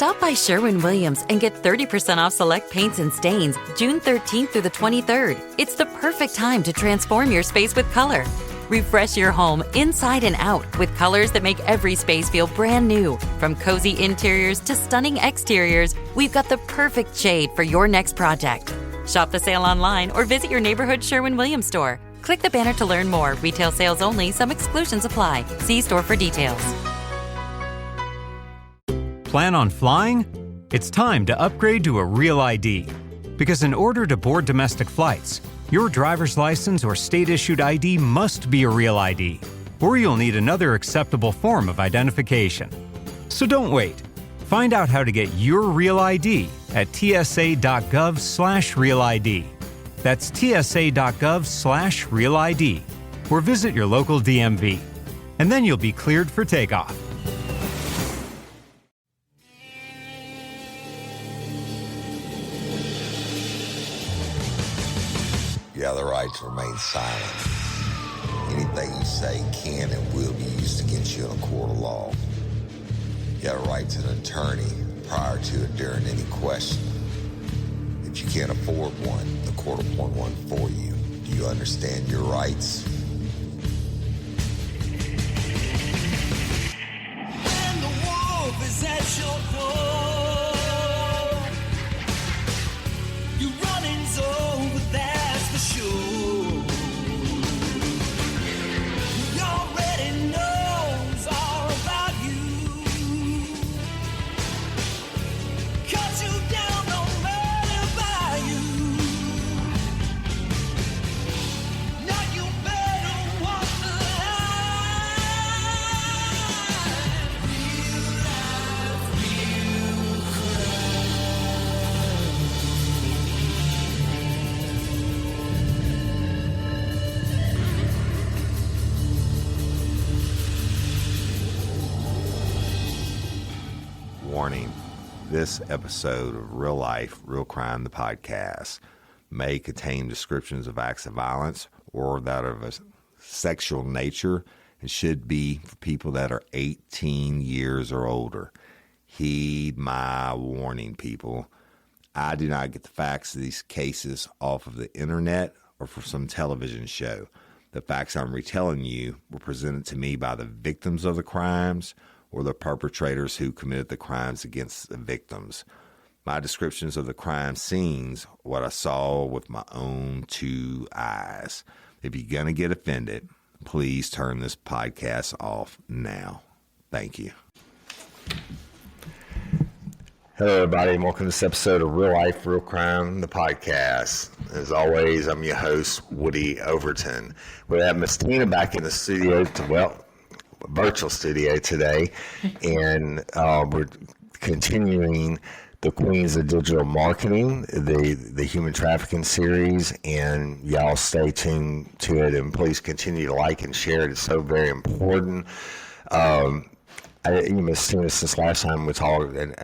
Stop by Sherwin-Williams and get 30% off select paints and stains June 13th through the 23rd. It's the perfect time to transform your space with color. Refresh your home inside and out with colors that make every space feel brand new. From cozy interiors to stunning exteriors, we've got the perfect shade for your next project. Shop the sale online or visit your neighborhood Sherwin-Williams store. Click the banner to learn more. Retail sales only. Some exclusions apply. See store for details. Plan on flying? It's time to upgrade to a Real ID. Because in order to board domestic flights, your driver's license or state-issued ID must be a Real ID, or you'll need another acceptable form of identification. So don't wait. Find out how to get your Real ID at tsa.gov/Real ID. That's tsa.gov/Real ID, or visit your local DMV. And then you'll be cleared for takeoff. You have the right to remain silent. Anything you say can and will be used against you in a court of law. You have a right to an attorney prior to and during any question. If you can't afford one, the court will appoint one for you. Do you understand your rights? And the wolf is at your door. Your running's over, that's for sure. He already knows all about you. Cut you down, no matter by you. Now you better walk the line. Real life, real Warning, this episode of Real Life, Real Crime, the podcast, may contain descriptions of acts of violence or that of a sexual nature and should be for people that are 18 years or older. Heed my warning, people. I do not get the facts of these cases off of the internet or from some television show. The facts I'm retelling you were presented to me by the victims of the crimes or the perpetrators who committed the crimes against the victims. My descriptions of the crime scenes, what I saw with my own two eyes. If you're going to get offended, please turn this podcast off now. Thank you. Hello, everybody, and welcome to this episode of Real Life, Real Crime, the podcast. As always, I'm your host, Woody Overton. We have Miss Tina back in the studio, virtual studio today, and we're continuing the Queens of Digital Marketing, the human trafficking series, and y'all stay tuned to it, and please continue to like and share it. It's so very important. Miss Tina, since last time we talked, and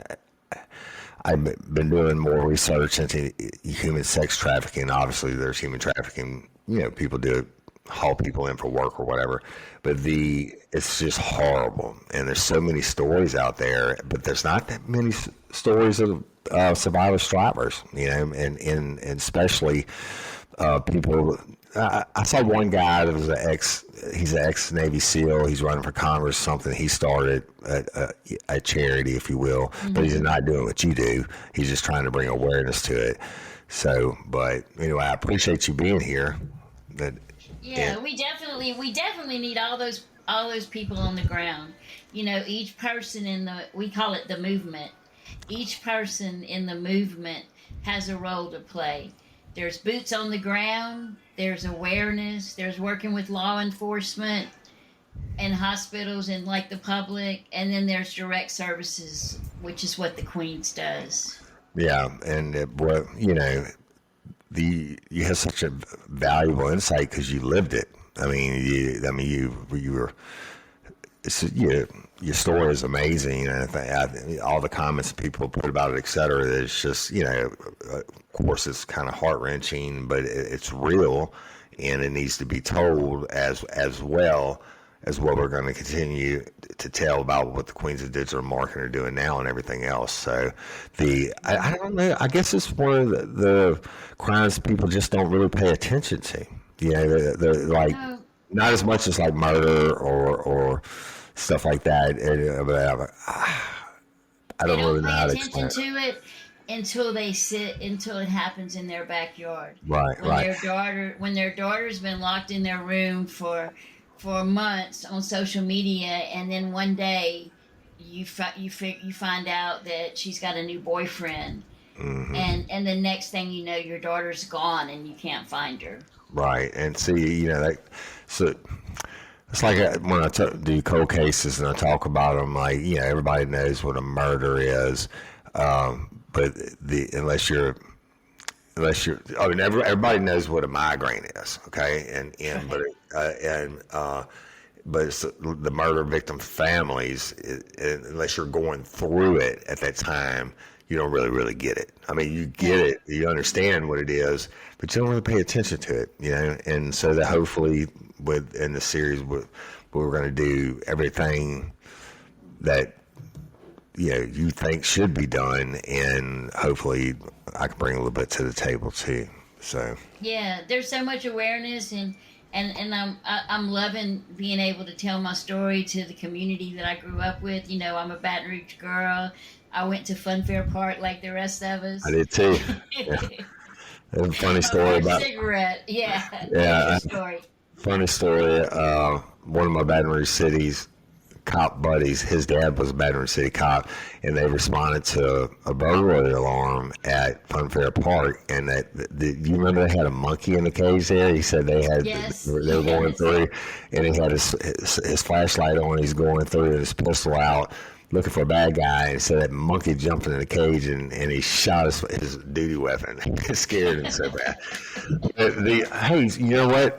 I've been doing more research into human sex trafficking. Obviously, there's human trafficking, people do it, haul people in for work or whatever, but it's just horrible, and there's so many stories out there, but there's not that many stories of survivor survivors, and especially people. I saw one guy that was he's an ex-Navy SEAL. He's running for Congress, something. He started a charity, if you will, but he's not doing what you do. He's just trying to bring awareness to it. So, but anyway, I appreciate you being here. We definitely need all those people on the ground. Each person we call it the movement. Each person in the movement has a role to play. There's boots on the ground, there's awareness, there's working with law enforcement and hospitals and like the public, and then there's direct services, which is what the Queens does. Yeah, and you have such a valuable insight because you lived it. Your story is amazing, and all the comments people put about it, etc. It's just, of course, it's kind of heart wrenching, but it's real, and it needs to be told as well. as what we're going to continue to tell about what the Queens of Digital Marketing are doing now and everything else. So I don't know. I guess it's one of the crimes people just don't really pay attention to. You know, they're like No, not as much as like murder or stuff like that. But I they don't don't really know pay how to attention explain it. to it until it happens in their backyard. Right, right. When their daughter's been locked in their room for months on social media, and then one day you find out that she's got a new boyfriend, and the next thing you know, your daughter's gone and you can't find her. Right, and see, you know, so it's like when I do cold cases and I talk about them, like, you know, everybody knows what a murder is, but I mean, everybody knows what a migraine is, okay, but it's the murder victim families, unless you're going through it at that time, you don't really get it. I mean, you get it, you understand what it is, but you don't really pay attention to it, you know. And so that hopefully, in the series, we're going to do everything that you think should be done, and hopefully, I can bring a little bit to the table too. So Yeah, there's so much awareness, and I'm loving being able to tell my story to the community that I grew up with. You know, I'm a Baton Rouge girl. I went to Funfair Park like the rest of us. I did too. Yeah. There's a funny My story first about cigarette. Yeah, there's your yeah, story. funny story. One of my Baton Rouge City's cop buddies, his dad was a Baton Rouge City cop, and they responded to a burglary alarm at Funfair Park. And you remember they had a monkey in the cage there? He said Yes, they were going yes. through, and he had his flashlight on. He's going through and his pistol out, looking for a bad guy, and so that monkey jumped in the cage and he shot his duty weapon. It scared him so bad. Hey, you know what?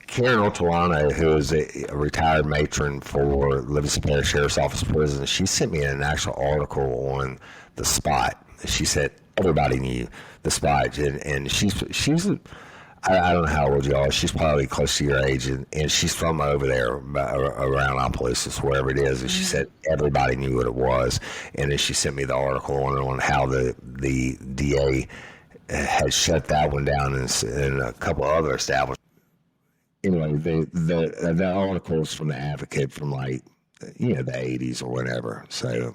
Karen Otolano, who is a retired matron for Livingston Parish Sheriff's Office Prison, she sent me an actual article on the spot. She said everybody knew the spot, and she's I don't know how old you are. She's probably close to your age, and she's from over there, around Opelousas, wherever it is. And she said everybody knew what it was. And then she sent me the article on how the DA had shut that one down and a couple other establishments. Anyway, the article is from the Advocate from like the 80s or whatever. So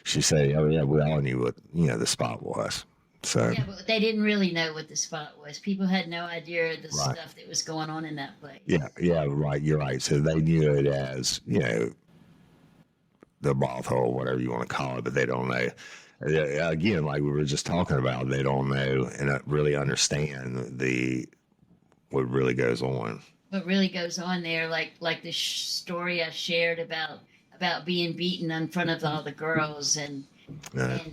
she said, oh yeah, we all knew what the spot was. So Yeah, but they didn't really know what the spot was. People had no idea the Right. stuff that was going on in that place. yeah, right. You're right. So they knew it as the brothel, whatever you want to call it, but they don't know. Again, like we were just talking about, they don't know and really understand what really goes on. What really goes on there, like the story I shared about being beaten in front of all the girls and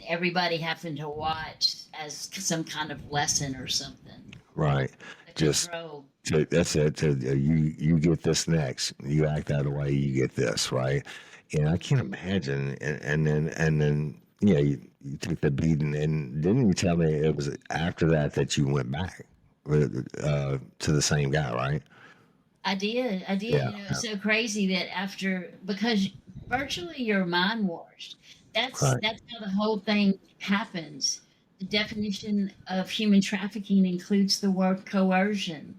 everybody having to watch as some kind of lesson or something. Right. The Just control. that's it. You get this next. You act that way, you get this, right? And I can't imagine. And then you took the beating, and didn't you tell me it was after that you went back to the same guy, right? I did. Yeah. It's so crazy that because virtually you're mind washed. Right. That's how the whole thing happens. The definition of human trafficking includes the word coercion,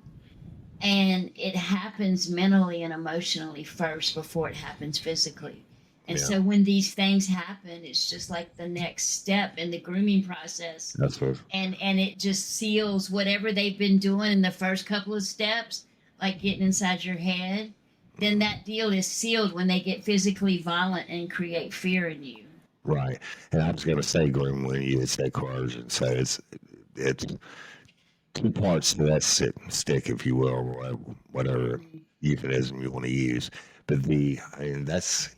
and it happens mentally and emotionally first before it happens physically. And Yeah. so when these things happen, it's just like the next step in the grooming process, That's what. and it just seals whatever they've been doing in the first couple of steps, like getting inside your head. Then that deal is sealed when they get physically violent and create fear in you. Right. And I was going to say groom when you say coercion. So it's two parts to that stick, if you will, or whatever euphemism you want to use. But that's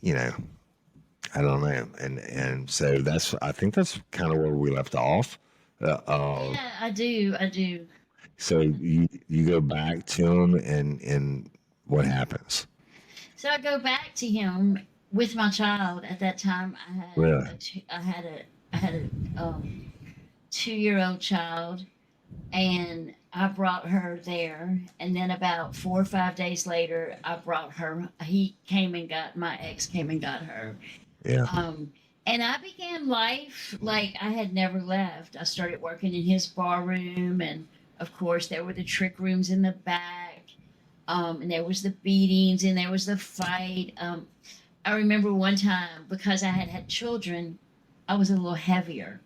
I don't know, and so I think that's kind of where we left off. Yeah, I do. So you go back to him, and what happens? So I go back to him with my child. At that time, Really? I had a 2-year-old child, and I brought her there, and then about 4 or 5 days later, I brought her. He came and got my ex came and got her. Yeah. And I began life like I had never left. I started working in his bar room, and of course, there were the trick rooms in the back, and there was the beatings, and there was the fight. I remember one time because I had had children, I was a little heavier,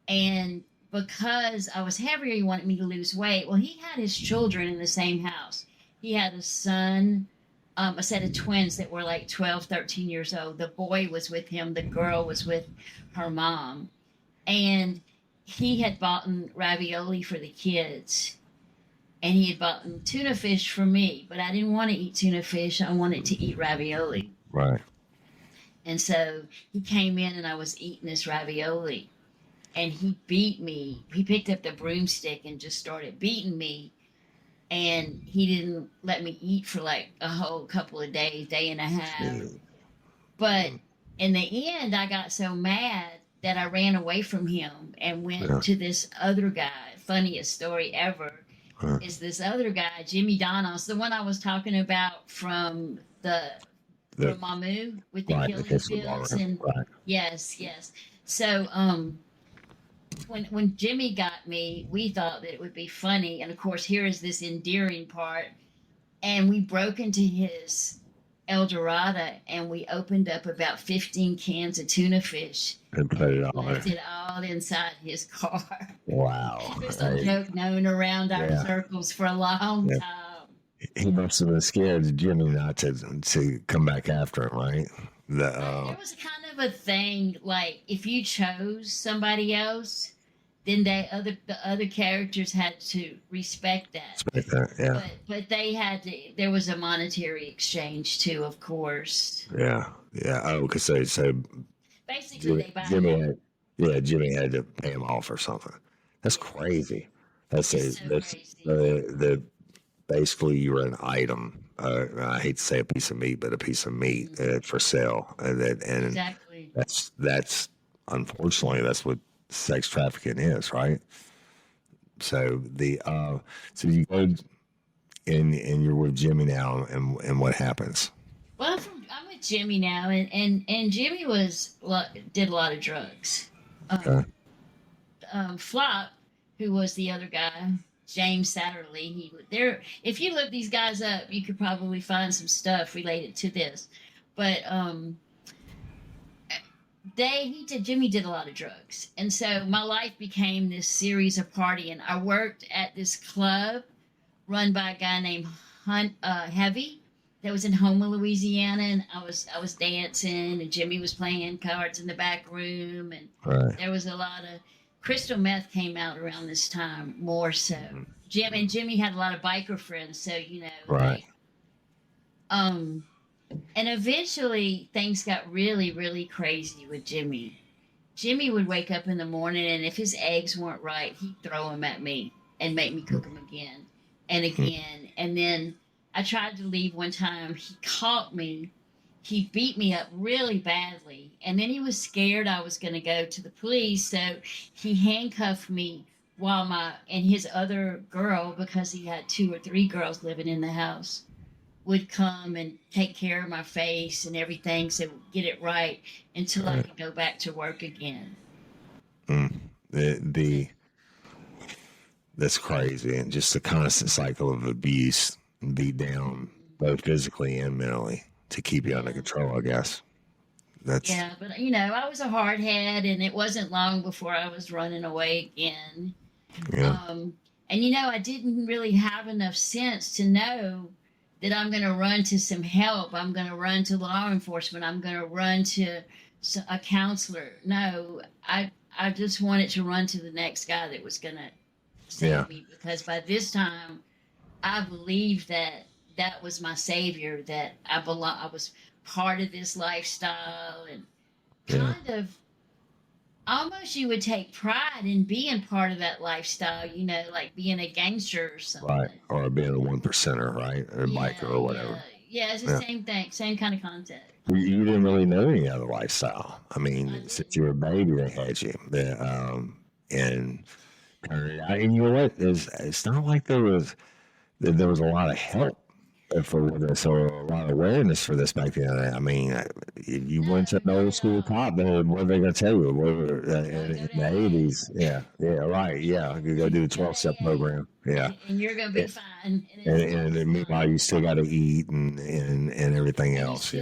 and because I was heavier, he wanted me to lose weight. Well, he had his children in the same house. He had a son, a set of twins that were like 12, 13 years old. The boy was with him, the girl was with her mom. And he had bought ravioli for the kids. And he had bought tuna fish for me. But I didn't want to eat tuna fish, I wanted to eat ravioli. Right. And so he came in and I was eating this ravioli. And he beat me. He picked up the broomstick and just started beating me. And he didn't let me eat for like a whole couple of days, day and a half. But in the end, I got so mad that I ran away from him and went to this other guy. Funniest story ever is this other guy, Jimmy Donos, the one I was talking about from from Mamu with the killing fields. And yes. So, when Jimmy got me, we thought that it would be funny. And of course, here is this endearing part. And we broke into his El Dorado and we opened up about 15 cans of tuna fish. And put it all left it all inside his car. Wow. It was a joke known around our circles for a long time. He must have been scared of Jimmy not to come back after him, right? There was kind of a thing like if you chose somebody else, then the other characters had to respect that. Yeah. But they had to. There was a monetary exchange too, of course. Yeah. Oh, because so basically Jimmy had to pay him off or something. That's crazy. That's crazy. The basically you were an item. I hate to say a piece of meat, but a piece of meat for sale, and exactly. That's unfortunately that's what sex trafficking is, right? So so you go and you're with Jimmy now, and what happens? Well, I'm with Jimmy now, and Jimmy did a lot of drugs. Flop, who was the other guy, James Satterley. If you look these guys up, you could probably find some stuff related to this. But Jimmy did a lot of drugs, and so my life became this series of partying. I worked at this club run by a guy named Heavy that was in Houma, Louisiana, and I was dancing, and Jimmy was playing cards in the back room, and there was a lot of crystal meth came out around this time more so. Jimmy had a lot of biker friends, so and eventually things got really, really crazy with Jimmy. Jimmy would wake up in the morning, and if his eggs weren't right, he'd throw them at me and make me cook them again and again. And then I tried to leave one time. He caught me. He beat me up really badly. And then he was scared I was going to go to the police. So he handcuffed me and his other girl, because he had 2 or 3 girls living in the house, would come and take care of my face and everything, so get it right until I could go back to work again. That's crazy, and just a constant cycle of abuse and beat down, both physically and mentally, to keep you under control, I guess. But I was a hard head, and it wasn't long before I was running away again. And I didn't really have enough sense to know that I'm going to run to some help. I'm going to run to law enforcement. I'm going to run to a counselor. No, I just wanted to run to the next guy that was going to save me, because by this time I believed that was my savior, that I was part of this lifestyle, and kind of almost you would take pride in being part of that lifestyle, like being a gangster or something. Right, or being a 1%er, right? Or a biker or whatever. Yeah, it's the same thing, same kind of concept. You didn't really know any other lifestyle. I mean, since you were a baby, they had you. And turned out. And you know what? It's not like there was a lot of help for this or a lot of awareness for this back then. I mean, if you went to an old school cop, then what are they going to tell you? In the 80s, right, you go do the 12-step program, and you're going to be fine. And meanwhile, you still got to eat and everything else,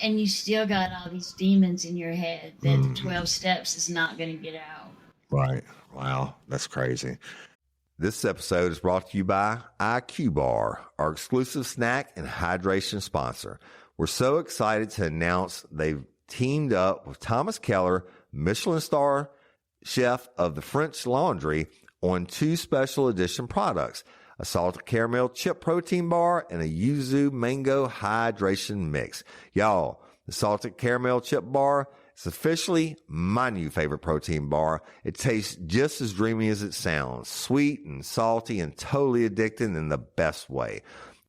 And you still got all these demons in your head that the 12 steps is not going to get out. Right. Wow, that's crazy. This episode is brought to you by IQ Bar, our exclusive snack and hydration sponsor. We're so excited to announce they've teamed up with Thomas Keller, Michelin star chef of the French Laundry, on 2 special edition products, a salted caramel chip protein bar and a yuzu mango hydration mix. Y'all, the salted caramel chip bar is officially my new favorite protein bar. It tastes just as dreamy as it sounds, sweet and salty and totally addicting in the best way.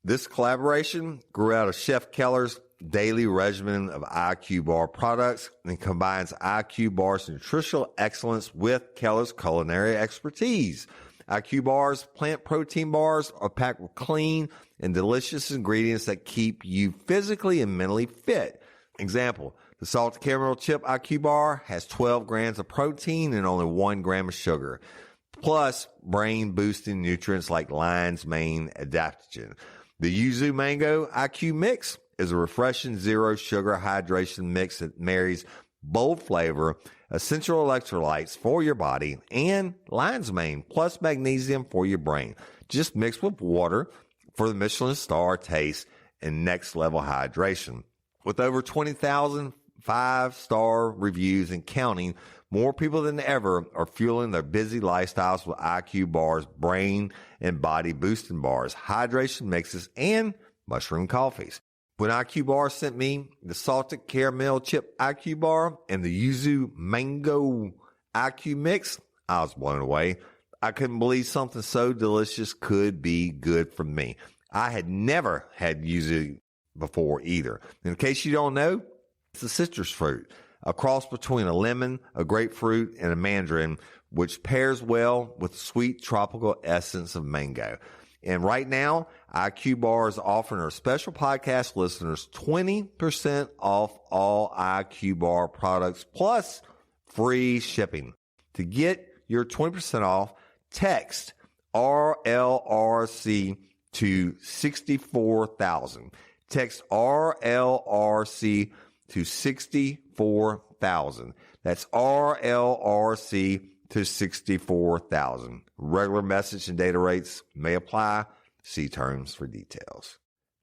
This collaboration grew out of Chef Keller's daily regimen of IQ Bar products and combines IQ Bar's nutritional excellence with Keller's culinary expertise. IQ Bar's plant protein bars are packed with clean and delicious ingredients that keep you physically and mentally fit. Example, the salted caramel chip IQ Bar has 12 grams of protein and only 1 gram of sugar, plus brain-boosting nutrients like lion's mane adaptogen. The yuzu mango IQ mix is a refreshing zero-sugar hydration mix that marries bold flavor, essential electrolytes for your body, and lion's mane plus magnesium for your brain. Just mixed with water for the Michelin star taste and next-level hydration. With over 20,000 5-star reviews and counting, more people than ever are fueling their busy lifestyles with IQ Bar's brain and body boosting bars, hydration mixes, and mushroom coffees. When IQ Bar sent me the salted caramel chip IQ Bar and the yuzu mango IQ mix, I was blown away. I couldn't believe something so delicious could be good for me. I had never had yuzu before either. In case you don't know, it's a citrus fruit, a cross between a lemon, a grapefruit, and a mandarin, which pairs well with sweet tropical essence of mango. And right now, IQ Bar is offering our special podcast listeners 20% off all IQ Bar products plus free shipping. To get your 20% off, text RLRC to 64,000. Text RLRC to 64,000. That's RLRC to 64,000. Regular message and data rates may apply. See terms for details.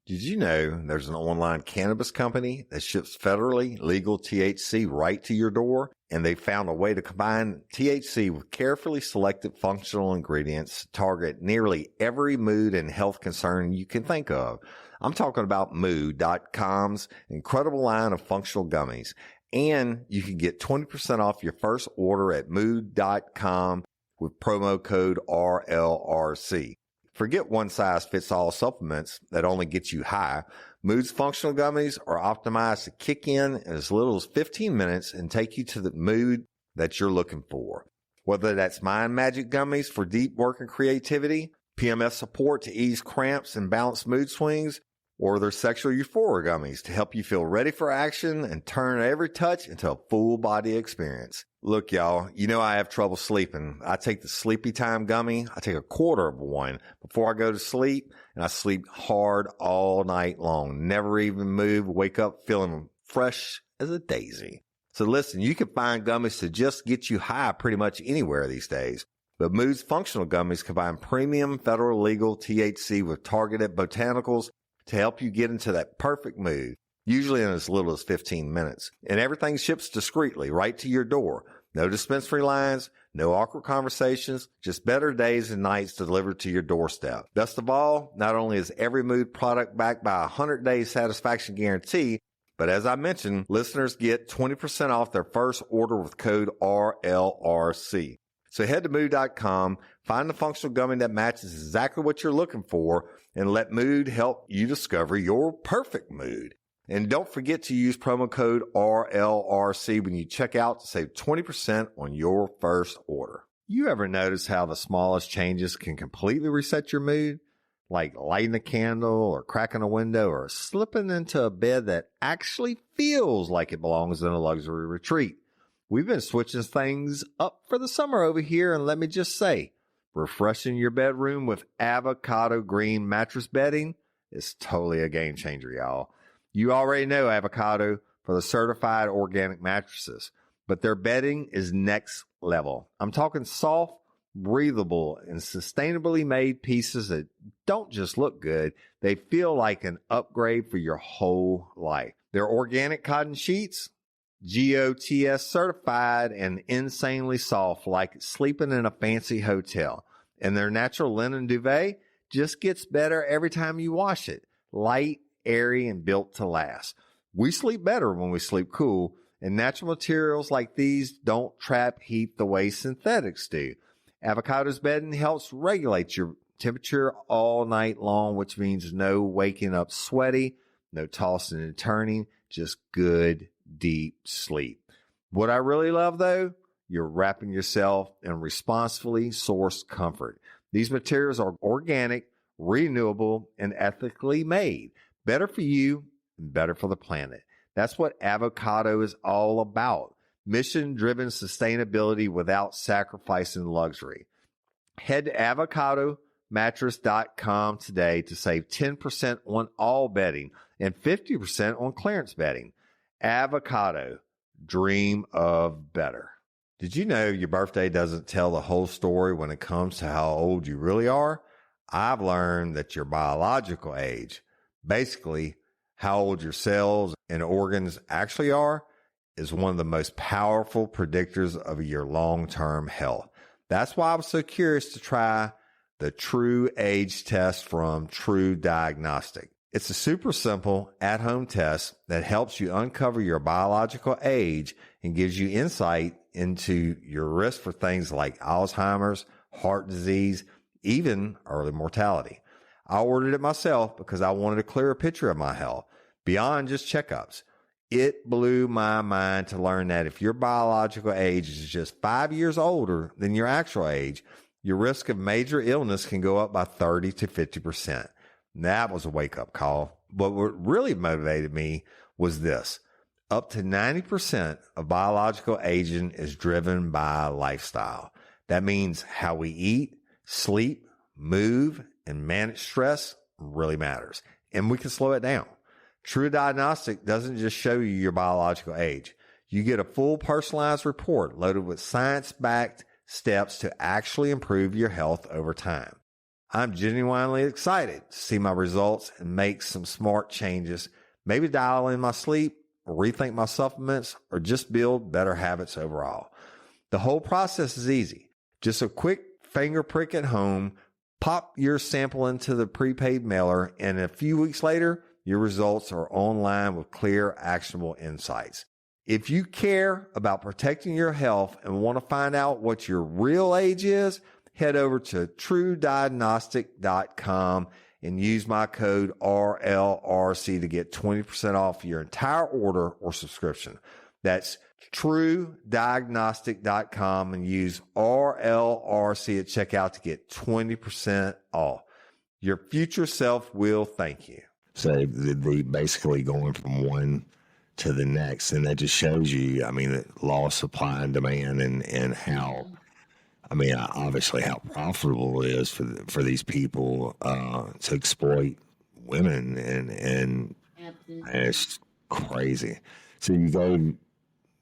Did you know there's an online cannabis company that ships federally legal THC right to your door? And they found a way to combine THC with carefully selected functional ingredients to target nearly every mood and health concern you can think of. I'm talking about Mood.com's incredible line of functional gummies. And you can get 20% off your first order at Mood.com with promo code RLRC. Forget one-size-fits-all supplements that only get you high. Mood's functional gummies are optimized to kick in as little as 15 minutes and take you to the mood that you're looking for. Whether that's Mind Magic gummies for deep work and creativity, PMS support to ease cramps and balance mood swings, or their sexual euphoria gummies to help you feel ready for action and turn every touch into a full body experience. Look, y'all, you know I have trouble sleeping. I take the Sleepy Time gummy. I take a quarter of one before I go to sleep, and I sleep hard all night long. Never even move, wake up feeling fresh as a daisy. So listen, you can find gummies to just get you high pretty much anywhere these days. But Mood's functional gummies combine premium federal legal THC with targeted botanicals to help you get into that perfect mood, usually in as little as 15 minutes. And everything ships discreetly right to your door. No dispensary lines, no awkward conversations, just better days and nights delivered to your doorstep. Best of all, not only is every Mood product backed by a 100-day satisfaction guarantee, but as I mentioned, listeners get 20% off their first order with code RLRC. So head to Mood.com, find the functional gummy that matches exactly what you're looking for, and let Mood help you discover your perfect mood. And don't forget to use promo code RLRC when you check out to save 20% on your first order. You ever notice how the smallest changes can completely reset your mood? Like lighting a candle or cracking a window or slipping into a bed that actually feels like it belongs in a luxury retreat. We've been switching things up for the summer over here, and let me just say, refreshing your bedroom with avocado green mattress bedding is totally a game changer, y'all. You already know Avocado for the certified organic mattresses, but their bedding is next level. I'm talking soft, breathable, and sustainably made pieces that don't just look good, they feel like an upgrade for your whole life. Their organic cotton sheets, GOTS certified and insanely soft, like sleeping in a fancy hotel. And their natural linen duvet just gets better every time you wash it. Light, airy, and built to last. We sleep better when we sleep cool, and natural materials like these don't trap heat the way synthetics do. Avocado's bedding helps regulate your temperature all night long, which means no waking up sweaty, no tossing and turning, just good, deep sleep. What I really love, though, you're wrapping yourself in responsibly sourced comfort. These materials are organic, renewable, and ethically made. Better for you and better for the planet. That's what Avocado is all about. Mission-driven sustainability without sacrificing luxury. Head to avocadomattress.com today to save 10% on all bedding and 50% on clearance bedding. Avocado. Dream of better. Did you know your birthday doesn't tell the whole story when it comes to how old you really are? I've learned that your biological age, basically how old your cells and organs actually are, is one of the most powerful predictors of your long-term health. That's why I was so curious to try the True Age test from True Diagnostic. It's a super simple at-home test that helps you uncover your biological age and gives you insight into your risk for things like Alzheimer's, heart disease, even early mortality. I ordered it myself because I wanted a clearer picture of my health beyond just checkups. It blew my mind to learn that if your biological age is just 5 years older than your actual age, your risk of major illness can go up by 30 to 50%. That was a wake-up call. But what really motivated me was this. Up to 90% of biological aging is driven by lifestyle. That means how we eat, sleep, move, and manage stress really matters. And we can slow it down. True Diagnostic doesn't just show you your biological age. You get a full personalized report loaded with science-backed steps to actually improve your health over time. I'm genuinely excited to see my results and make some smart changes, maybe dial in my sleep or rethink my supplements or just build better habits overall. The whole process is easy. Just a quick finger prick at home, pop your sample into the prepaid mailer, and a few weeks later, your results are online with clear, actionable insights. If you care about protecting your health and want to find out what your real age is, head over to truediagnostic.com and use my code RLRC to get 20% off your entire order or subscription. That's truediagnostic.com and use RLRC at checkout to get 20% off. Your future self will thank you. So the basically going from one to the next, and that just shows you, I mean, the law of supply and demand, and how, I mean, obviously how profitable it is for these people to exploit women, and it's crazy. So you go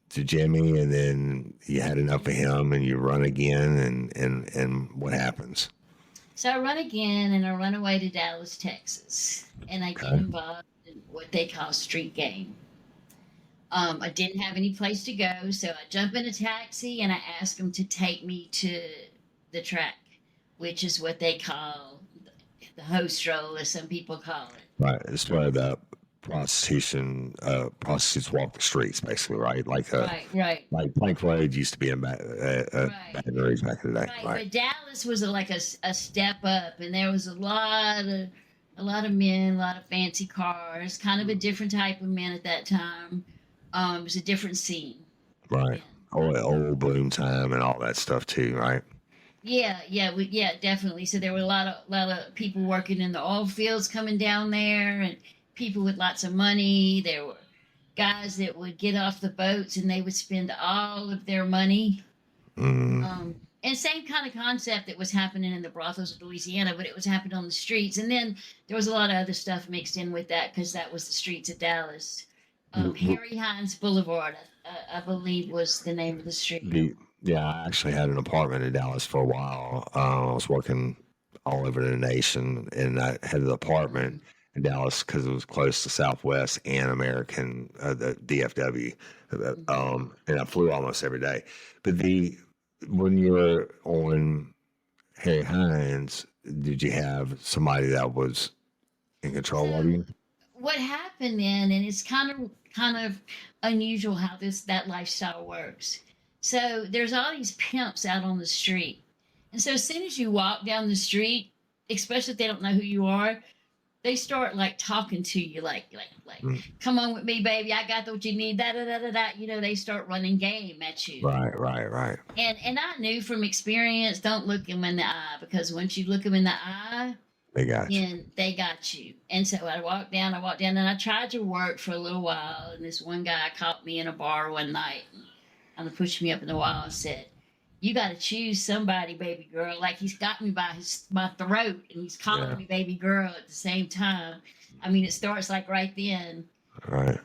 to Jimmy, and then you had enough of him, and you run again, and what happens? So I run again, and I run away to Dallas, Texas, and I get involved in what they call street game. I didn't have any place to go, so I jump in a taxi and I ask them to take me to the track, which is what they call the host role, as some people call it. Right, it's where the prostitutes walk the streets, basically, right? Like right. Like Plank Road used to be in Baton Rouge back in the day. Right, but Dallas was like a step up, and there was a lot of men, a lot of fancy cars, kind of a different type of men at that time. It was a different scene. Right. oil bloom time and all that stuff too, right? Yeah, definitely. So there were a lot of people working in the oil fields coming down there, and people with lots of money. There were guys that would get off the boats and they would spend all of their money. And same kind of concept that was happening in the brothels of Louisiana, but it was happening on the streets. And then there was a lot of other stuff mixed in with that because that was the streets of Dallas. Harry Hines Boulevard, I believe, was the name of the street. Yeah, I actually had an apartment in Dallas for a while. I was working all over the nation, and I had an apartment in Dallas because it was close to Southwest and American, the DFW, and I flew almost every day. But when you were on Harry Hines, did you have somebody that was in control of you? What happened then, and it's kind of unusual how that lifestyle works. So there's all these pimps out on the street, and so as soon as you walk down the street, especially if they don't know who you are, they start like talking to you, like, come on with me, baby, I got what you need, da da da da da. They start running game at you. Right. And I knew from experience, don't look them in the eye, because once you look them in the eye, They got you. and they got you. And so I walked down, and I tried to work for a little while. And this one guy caught me in a bar one night and kind of pushed me up in the wall and said, "You got to choose somebody, baby girl." Like he's got me by my throat and he's calling me baby girl at the same time. I mean, it starts like right then. Right.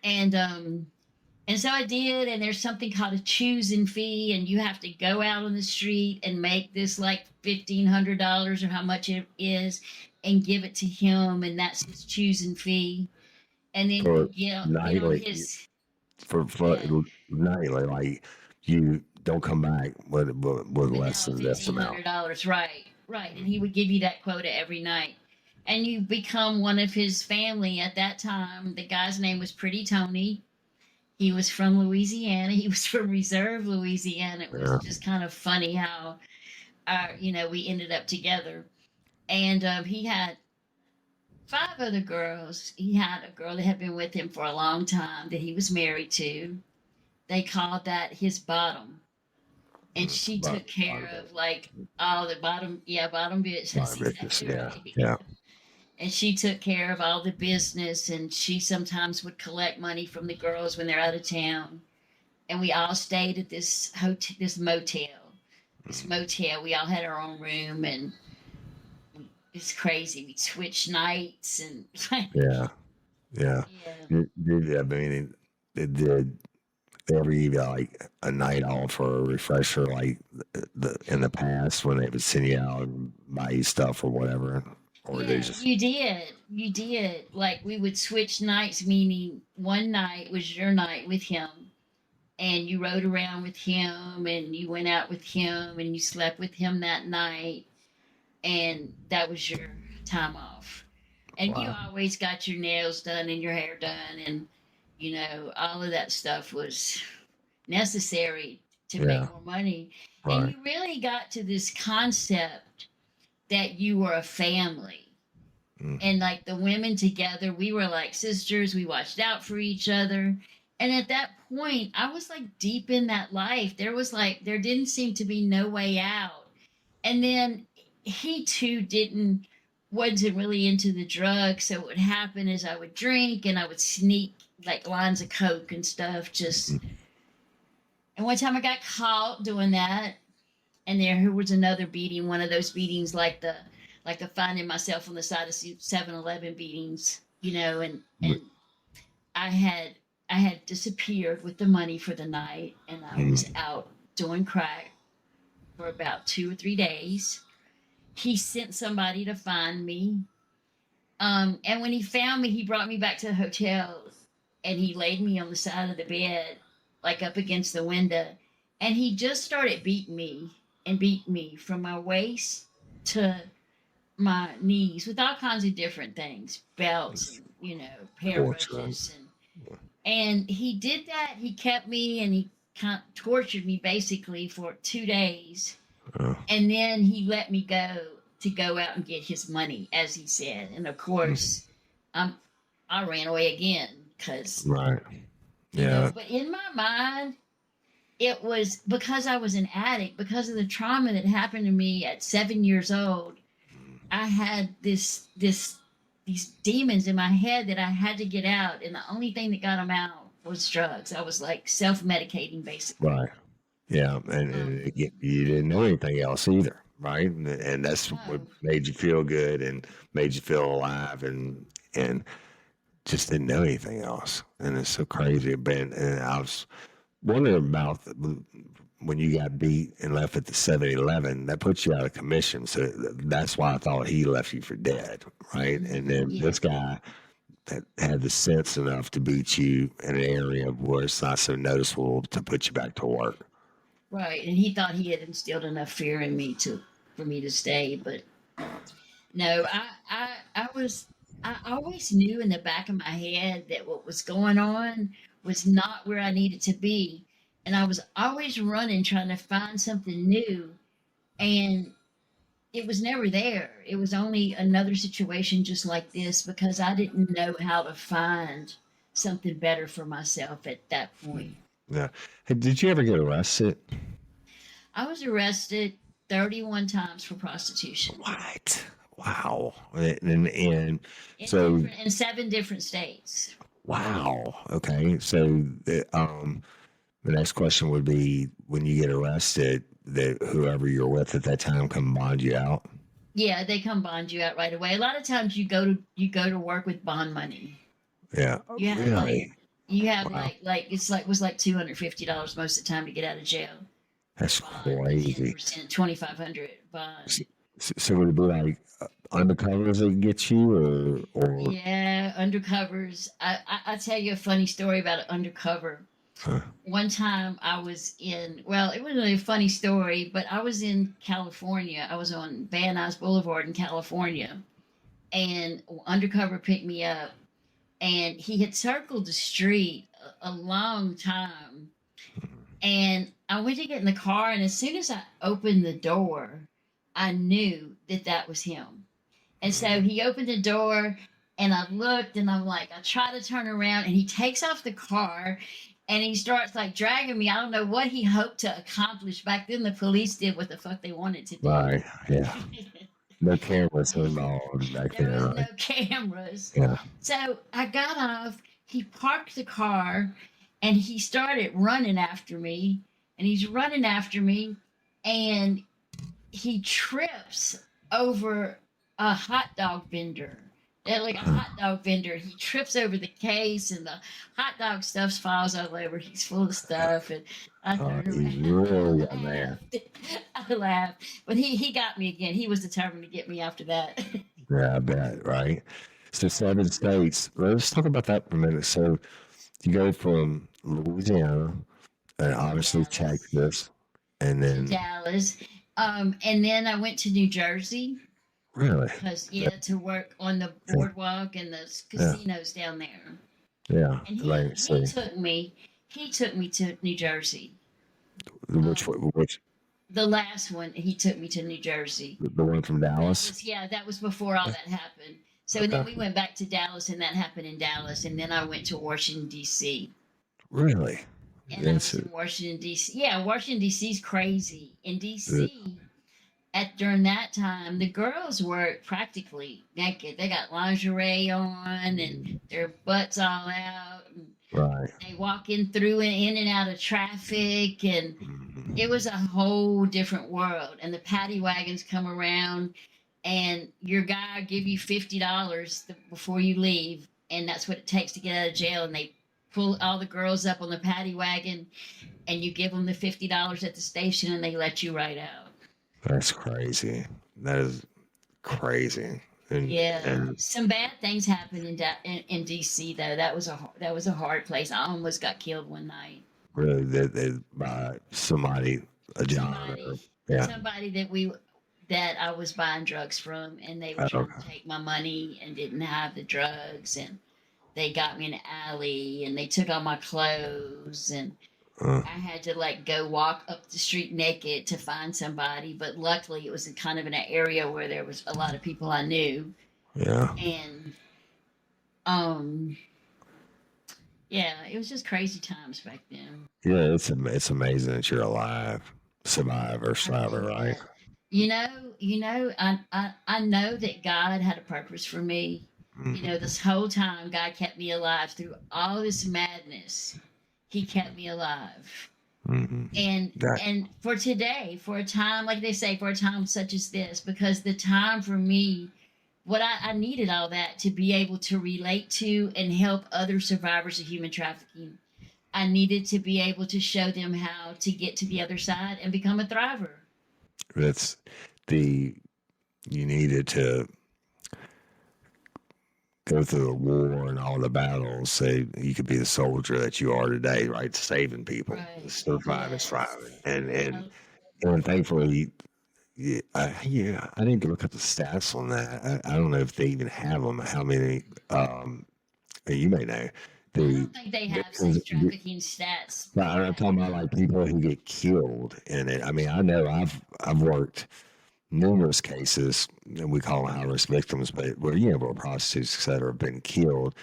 And so I did, and there's something called a choosing fee, and you have to go out on the street and make this like $1,500 or how much it is, and give it to him, and that's his choosing fee. And then For get on nightly, his for yeah, nightly, like you don't come back with less without than this amount. $1,500, right, and he would give you that quota every night, and you become one of his family at that time. The guy's name was Pretty Tony. He was from Louisiana. He was from Reserve, Louisiana. It was Yeah. just kind of funny how, we ended up together. And he had 5 other girls. He had a girl that had been with him for a long time that he was married to. They called that his bottom. And she took care of like all the bottom bitch. That's exactly Yeah. right. Yeah. And she took care of all the business, and she sometimes would collect money from the girls when they're out of town. And we all stayed at this hotel, this motel. We all had our own room, and it's crazy. We'd switch nights, and Yeah. Yeah. yeah. I mean, did they ever give you like a night off or a refresher, like in the past when they would send you out and buy you stuff or whatever? Or they Yeah, just you did. You did. Like we would switch nights, meaning one night was your night with him, and you rode around with him, and you went out with him, and you slept with him that night, and that was your time off. And you wow. always got your nails done and your hair done, and all of that stuff was necessary to make Yeah. more money. And Right. you really got to this concept that you were a family. Mm. And like the women together, we were like sisters. We watched out for each other. And at that point, I was like deep in that life. There didn't seem to be no way out. And then he too wasn't really into the drugs. So what would happen is I would drink and I would sneak like lines of coke and stuff. And one time I got caught doing that, and there was another beating, one of those beatings like the finding myself on the side of 7-Eleven beatings, and I had disappeared with the money for the night, and I was out doing crack for about 2 or 3 days. He sent somebody to find me. And when he found me, he brought me back to the hotel, and he laid me on the side of the bed, like up against the window. And he just started beating me and beat me from my waist to my knees with all kinds of different things, belts, and, Torture. pairbrushes. And he did that. He kept me, and he kind of tortured me basically for 2 days. Uh, And then he let me go to go out and get his money, as he said. And of course, I ran away again because, right. Yeah. but in my mind, it was because I was an addict, because of the trauma that happened to me at 7 years old. I had these demons in my head that I had to get out, and the only thing that got them out was drugs. I was like self-medicating basically. Right. Yeah, and you didn't know anything else either, right? And that's what No. made you feel good and made you feel alive, and just didn't know anything else. And it's so crazy. And I was wondering about when you got beat and left at the 7-Eleven, that puts you out of commission. So that's why I thought he left you for dead, right? And then Yeah. this guy that had the sense enough to beat you in an area where it's not so noticeable to put you back to work. Right. And he thought he had instilled enough fear in me to for me to stay, but no, I always knew in the back of my head that what was going on was not where I needed to be. And I was always running trying to find something new, and it was never there. It was only another situation just like this because I didn't know how to find something better for myself at that point. Yeah. Hey, did you ever get arrested? I was arrested 31 times for prostitution What? Wow. And in, so, in 7 different states. wow. Okay. So, the next question would be when you get arrested, that whoever you're with at that time come bond you out. Yeah, they come bond you out right away. A lot of times you go to work with bond money. Yeah. You have Really? you have Wow. like it's like was like $250 most of the time to get out of jail. That's Bond, crazy. 10%, 2,500 bond. So would it be like undercovers that get you, or Yeah, undercovers. I tell you a funny story about an undercover. huh? One time I was in, well, it wasn't really a funny story, but I was in California. I was on Van Nuys Boulevard in California, and undercover picked me up, and he had circled the street a long time. And I went to get in the car, and as soon as I opened the door, I knew that that was him. And so he opened the door, and I looked, and I'm like, I try to turn around, and he takes off the car, and he starts like dragging me. I don't know what he hoped to accomplish. Back then, the police did what the fuck they wanted to do. Right. Yeah. No cameras involved back There then, was right? no cameras. Yeah. So I got off, he parked the car, and he started running after me. And he's running after me, and he trips over a hot dog vendor. Like a hot dog vendor. He trips over the case, and the hot dog stuff falls all over. He's full of stuff. And I turned He's around. really got mad. I laughed. But he got me again. He was determined to get me after that. Yeah, I bet, right? So 7 states. Let's talk about that for a minute. So you go from Louisiana and obviously Dallas. Texas, and then Dallas. And then I went to New Jersey really, because to work on the boardwalk and the casinos down there. yeah, And like he took me to New Jersey. which The last one, he took me to New Jersey. the one from Dallas. That was before all that happened. So then we went back to Dallas, and that happened in Dallas, and then I went to Washington D.C. Really? And I was in Washington D.C. Yeah, Washington D.C. is crazy. In D.C. During that time, the girls were practically naked. They got lingerie on and their butts all out. And Right. they walk in and out of traffic, and it was a whole different world. And the paddy wagons come around, and your guy give you $50 before you leave, and that's what it takes to get out of jail. And they pull all the girls up on the paddy wagon, and you give them the $50 at the station, and they let you right out. That's crazy. That is crazy. And, Yeah, and some bad things happened in DC though. That was a hard place. I almost got killed one night. really, they by somebody, a John, or, yeah. Somebody that I was buying drugs from, and they were trying to take my money and didn't have the drugs, and they got me in an alley, and they took all my clothes, and I had to like go walk up the street naked to find somebody. But luckily, it was kind of in an area where there was a lot of people I knew. Yeah. And Yeah, it was just crazy times back then. Yeah, it's amazing that you're alive, survivor, I tell you right? what. I know that God had a purpose for me. This whole time God kept me alive through all this madness. He kept me alive. And That and for today, for a time, like they say, for a time such as this, because the time for me, what I needed all that to be able to relate to and help other survivors of human trafficking. I needed to be able to show them how to get to the other side and become a thriver. that's the you needed to go through the war and all the battles so you could be the soldier that you are today, right? Saving people, Right. surviving, Yes. thriving, and Uh, thankfully, I need to look up the stats on that. I don't know if they even have them. How many? You may know. I The don't think they have sex victims. trafficking stats But far I'm talking about enough. like people who get killed in it. I mean, I know I've worked numerous cases, and we call them high risk victims, but where prostitutes, et cetera, have been killed.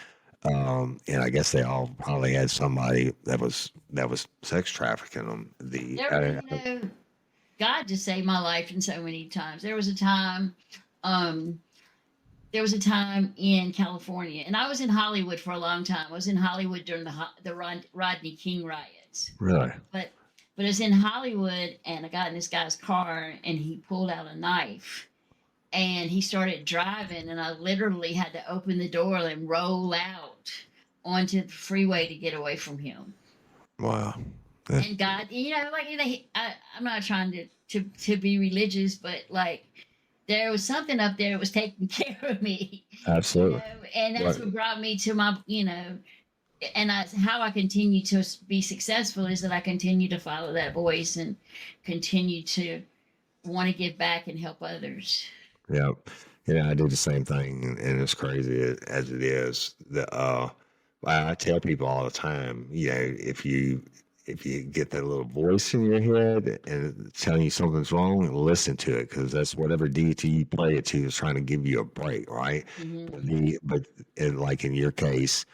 And I guess they all probably had somebody that was sex trafficking them. God just saved my life in so many times. Um, there was a time in California, and I was in Hollywood for a long time. I was in Hollywood during the Rodney King riots. Really? But I was in Hollywood, and I got in this guy's car, and he pulled out a knife, and he started driving, and I literally had to open the door and roll out onto the freeway to get away from him. Wow. And God, I'm not trying to be religious, but like there was something up there that was taking care of me, Absolutely. and that's Right. what brought me to how I continue to be successful is that I continue to follow that voice and continue to want to give back and help others. Yeah. Yeah, I do the same thing, and it's crazy as it is. I tell people all the time, if you get that little voice in your head and it's telling you something's wrong, listen to it because that's whatever deity you play it to is trying to give you a break, right? But like in your case,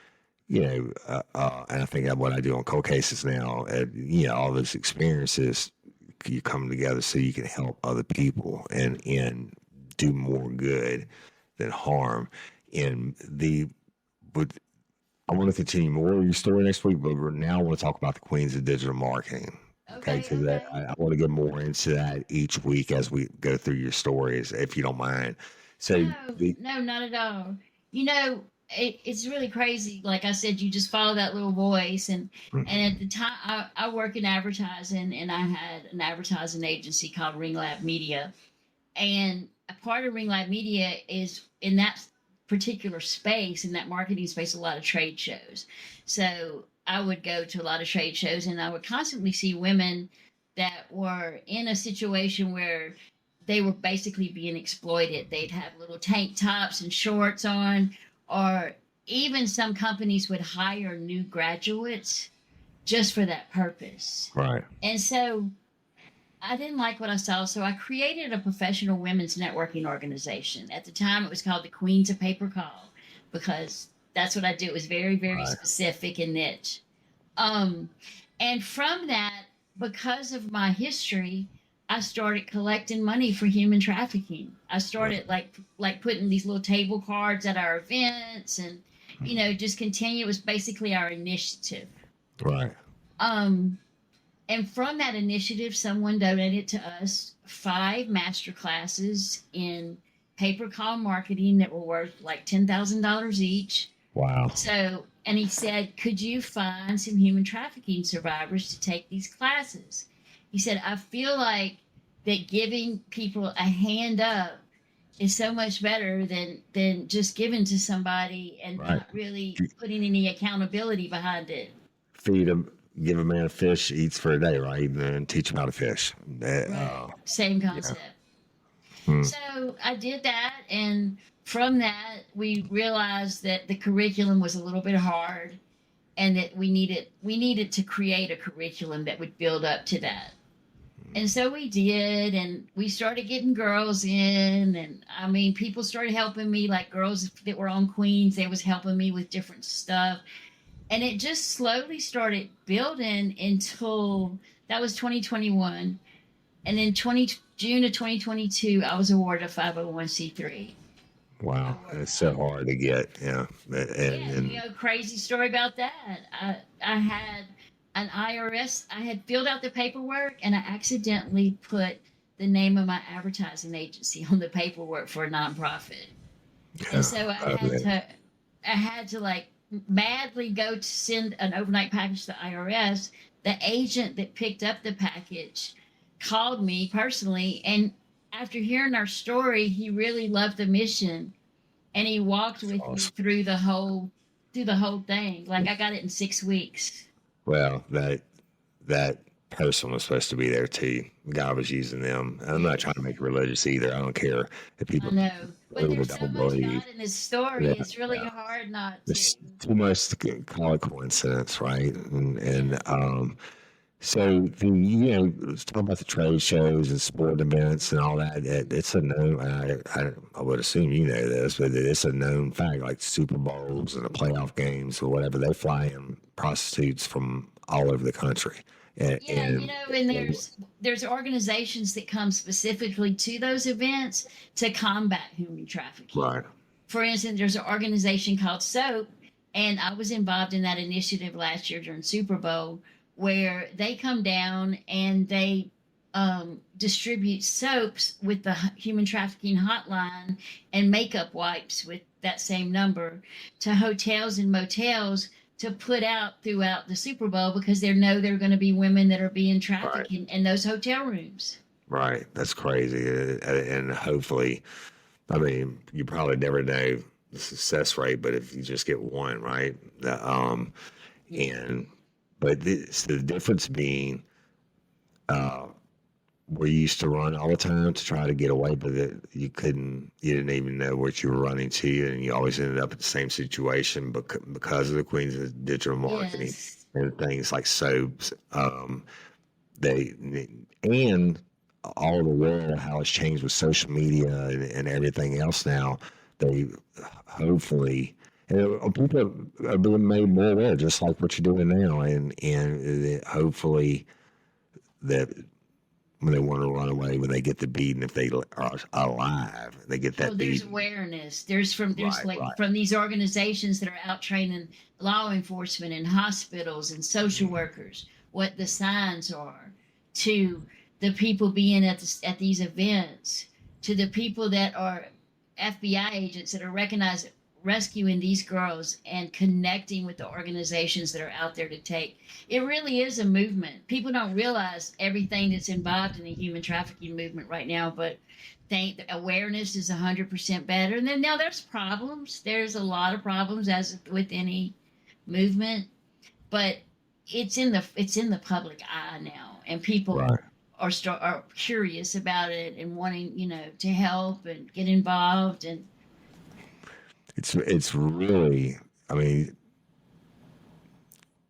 and I think that what I do on cold cases now, all those experiences, you come together so you can help other people and do more good than harm. And but I want to continue more of your story next week, but now I want to talk about the queens of digital marketing. Okay, Okay, because okay. I want to get more into that each week as we go through your stories, if you don't mind. So, No, no, not at all. It's really crazy. Like I said, you just follow that little voice, and at the time, I work in advertising, and I had an advertising agency called Ring Lab Media, and a part of Ring Lab Media is in that particular space, in that marketing space, a lot of trade shows. So I would go to a lot of trade shows, and I would constantly see women that were in a situation where they were basically being exploited. They'd have little tank tops and shorts on, or even some companies would hire new graduates just for that purpose. right, And so I didn't like what I saw, so I created a professional women's networking organization. At the time, it was called the Queens of Paper Call because that's what I do. It was very, very right, specific and niche. Um, and from that, because of my history, I started collecting money for human trafficking. I started like putting these little table cards at our events, and just continue. It was basically our initiative. right. Um, and from that initiative, someone donated to us 5 master classes in pay per call marketing that were worth like $10,000 each. Wow. So, and he said, could you find some human trafficking survivors to take these classes? He said, I feel like that giving people a hand up is so much better than just giving to somebody and Right. not really putting any accountability behind it. Feed him, give a man a fish, he eats for a day, right? And then teach him how to fish. Right. Same concept. So I did that, and from that, we realized that the curriculum was a little bit hard, and that we needed to create a curriculum that would build up to that. And so we did, and we started getting girls in, and I mean, people started helping me, like girls that were on Queens, they was helping me with different stuff. And it just slowly started building until that was 2021. And in June of 2022, I was awarded a 501c3. Wow, it's so hard to get. Yeah, and Crazy story about that. I had an IRS. I had filled out the paperwork, and I accidentally put the name of my advertising agency on the paperwork for a nonprofit. And so I had to like madly go to send an overnight package to the IRS. The agent that picked up the package called me personally, and after hearing our story, he really loved the mission, and he walked with me through the whole thing. Like I got it in 6 weeks. Well, that person was supposed to be there too. God was using them. I'm not trying to make it religious either. I don't care if people. I know, but there's so don't much believe. God in this story. Yeah, It's really hard not to. There's too much to call it coincidence, right? And so let's talk about the trade shows and sport events and all that. It's a known. I would assume you know this, but it's a known fact. Like Super Bowls and the playoff games or whatever, they fly in prostitutes from all over the country. And there's organizations that come specifically to those events to combat human trafficking. Right. For instance, there's an organization called SOAP, and I was involved in that initiative last year during Super Bowl, where they come down and they distribute soaps with the human trafficking hotline and makeup wipes with that same number to hotels and motels to put out throughout the Super Bowl, because they know there are going to be women that are being trafficked in those hotel rooms. Right. That's crazy. And hopefully, I mean, you probably never know the success rate, but if you just get one, right? But the difference being, we used to run all the time to try to get away, but you didn't even know what you were running to, and you always ended up in the same situation because of the Queens of digital marketing and things like soaps. And all the world, how it's changed with social media and everything else now, they hopefully. And people are being made more aware, just like what you're doing now, and hopefully that when they want to run away, when they get the beating, if they are alive, they get that beating. There's awareness. There's from these organizations that are out training law enforcement and hospitals and social workers what the signs are, to the people being at these events, to the people that are FBI agents that are rescuing these girls and connecting with the organizations that are out there to take. It really is a movement. People don't realize everything that's involved in the human trafficking movement right now, but think the awareness is 100% better. And then now there's problems. There's a lot of problems as with any movement, but it's in the public eye now, and people are curious about it and wanting, to help and get involved. And it's really, I mean,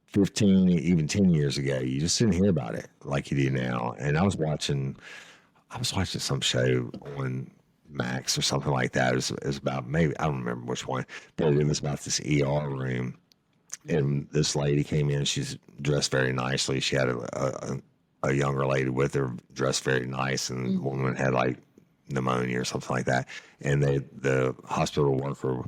15, even 10 years ago, you just didn't hear about it like you do now. And I was watching some show on Max or something like that. It was about, maybe, I don't remember which one, but it was about this ER room. And this lady came in, she's dressed very nicely. She had a younger lady with her, dressed very nice, and the woman had like pneumonia or something like that. And the hospital worker,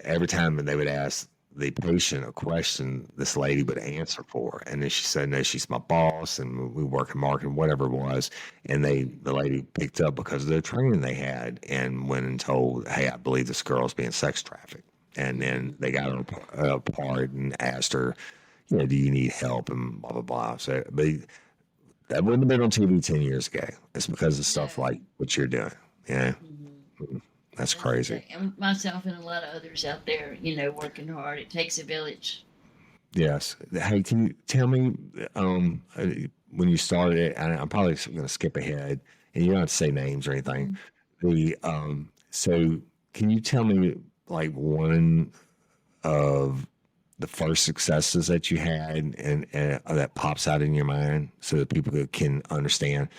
every time they would ask the patient a question, this lady would answer for her. And then she said, no, she's my boss, and we work in marketing, whatever it was. And the lady picked up because of the training they had and went and told, hey, I believe this girl's being sex trafficked. And then they got her apart and asked her, do you need help, and blah, blah, blah. So, but that wouldn't have been on TV 10 years ago. It's because of stuff like what you're doing. Yeah. That's crazy. And myself and a lot of others out there, working hard. It takes a village. Yes. Hey, can you tell me when you started it, and I'm probably going to skip ahead, and you don't have to say names or anything. So can you tell me like one of the first successes that you had and that pops out in your mind so that people can understand?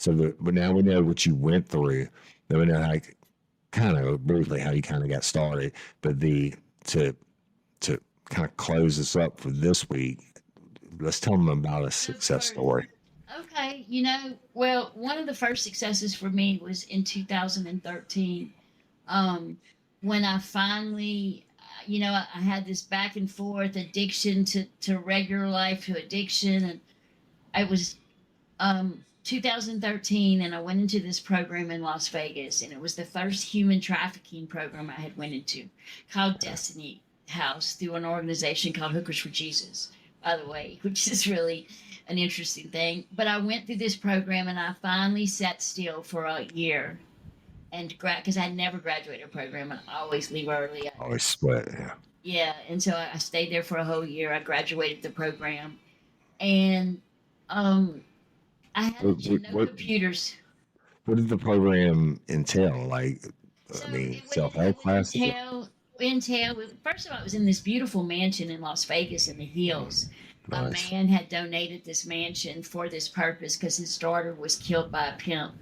But now we know what you went through. Now we know how, kind of briefly, how you kind of got started, but to kind of close us up for this week, let's tell them about a success story. Okay, well, one of the first successes for me was in 2013, when I finally, I had this back and forth addiction to regular life to addiction, and I was 2013, and I went into this program in Las Vegas, and it was the first human trafficking program I had went into, called Destiny House, through an organization called Hookers for Jesus, by the way, which is really an interesting thing. But I went through this program, and I finally sat still for a year, and because I never graduated a program, and I always leave early. Always split, yeah. Yeah, and so I stayed there for a whole year. I graduated the program, and I had no computers. What did the program entail? Like, So self-help classes? entail. First of all, it was in this beautiful mansion in Las Vegas in the hills. Nice. A man had donated this mansion for this purpose because his daughter was killed by a pimp.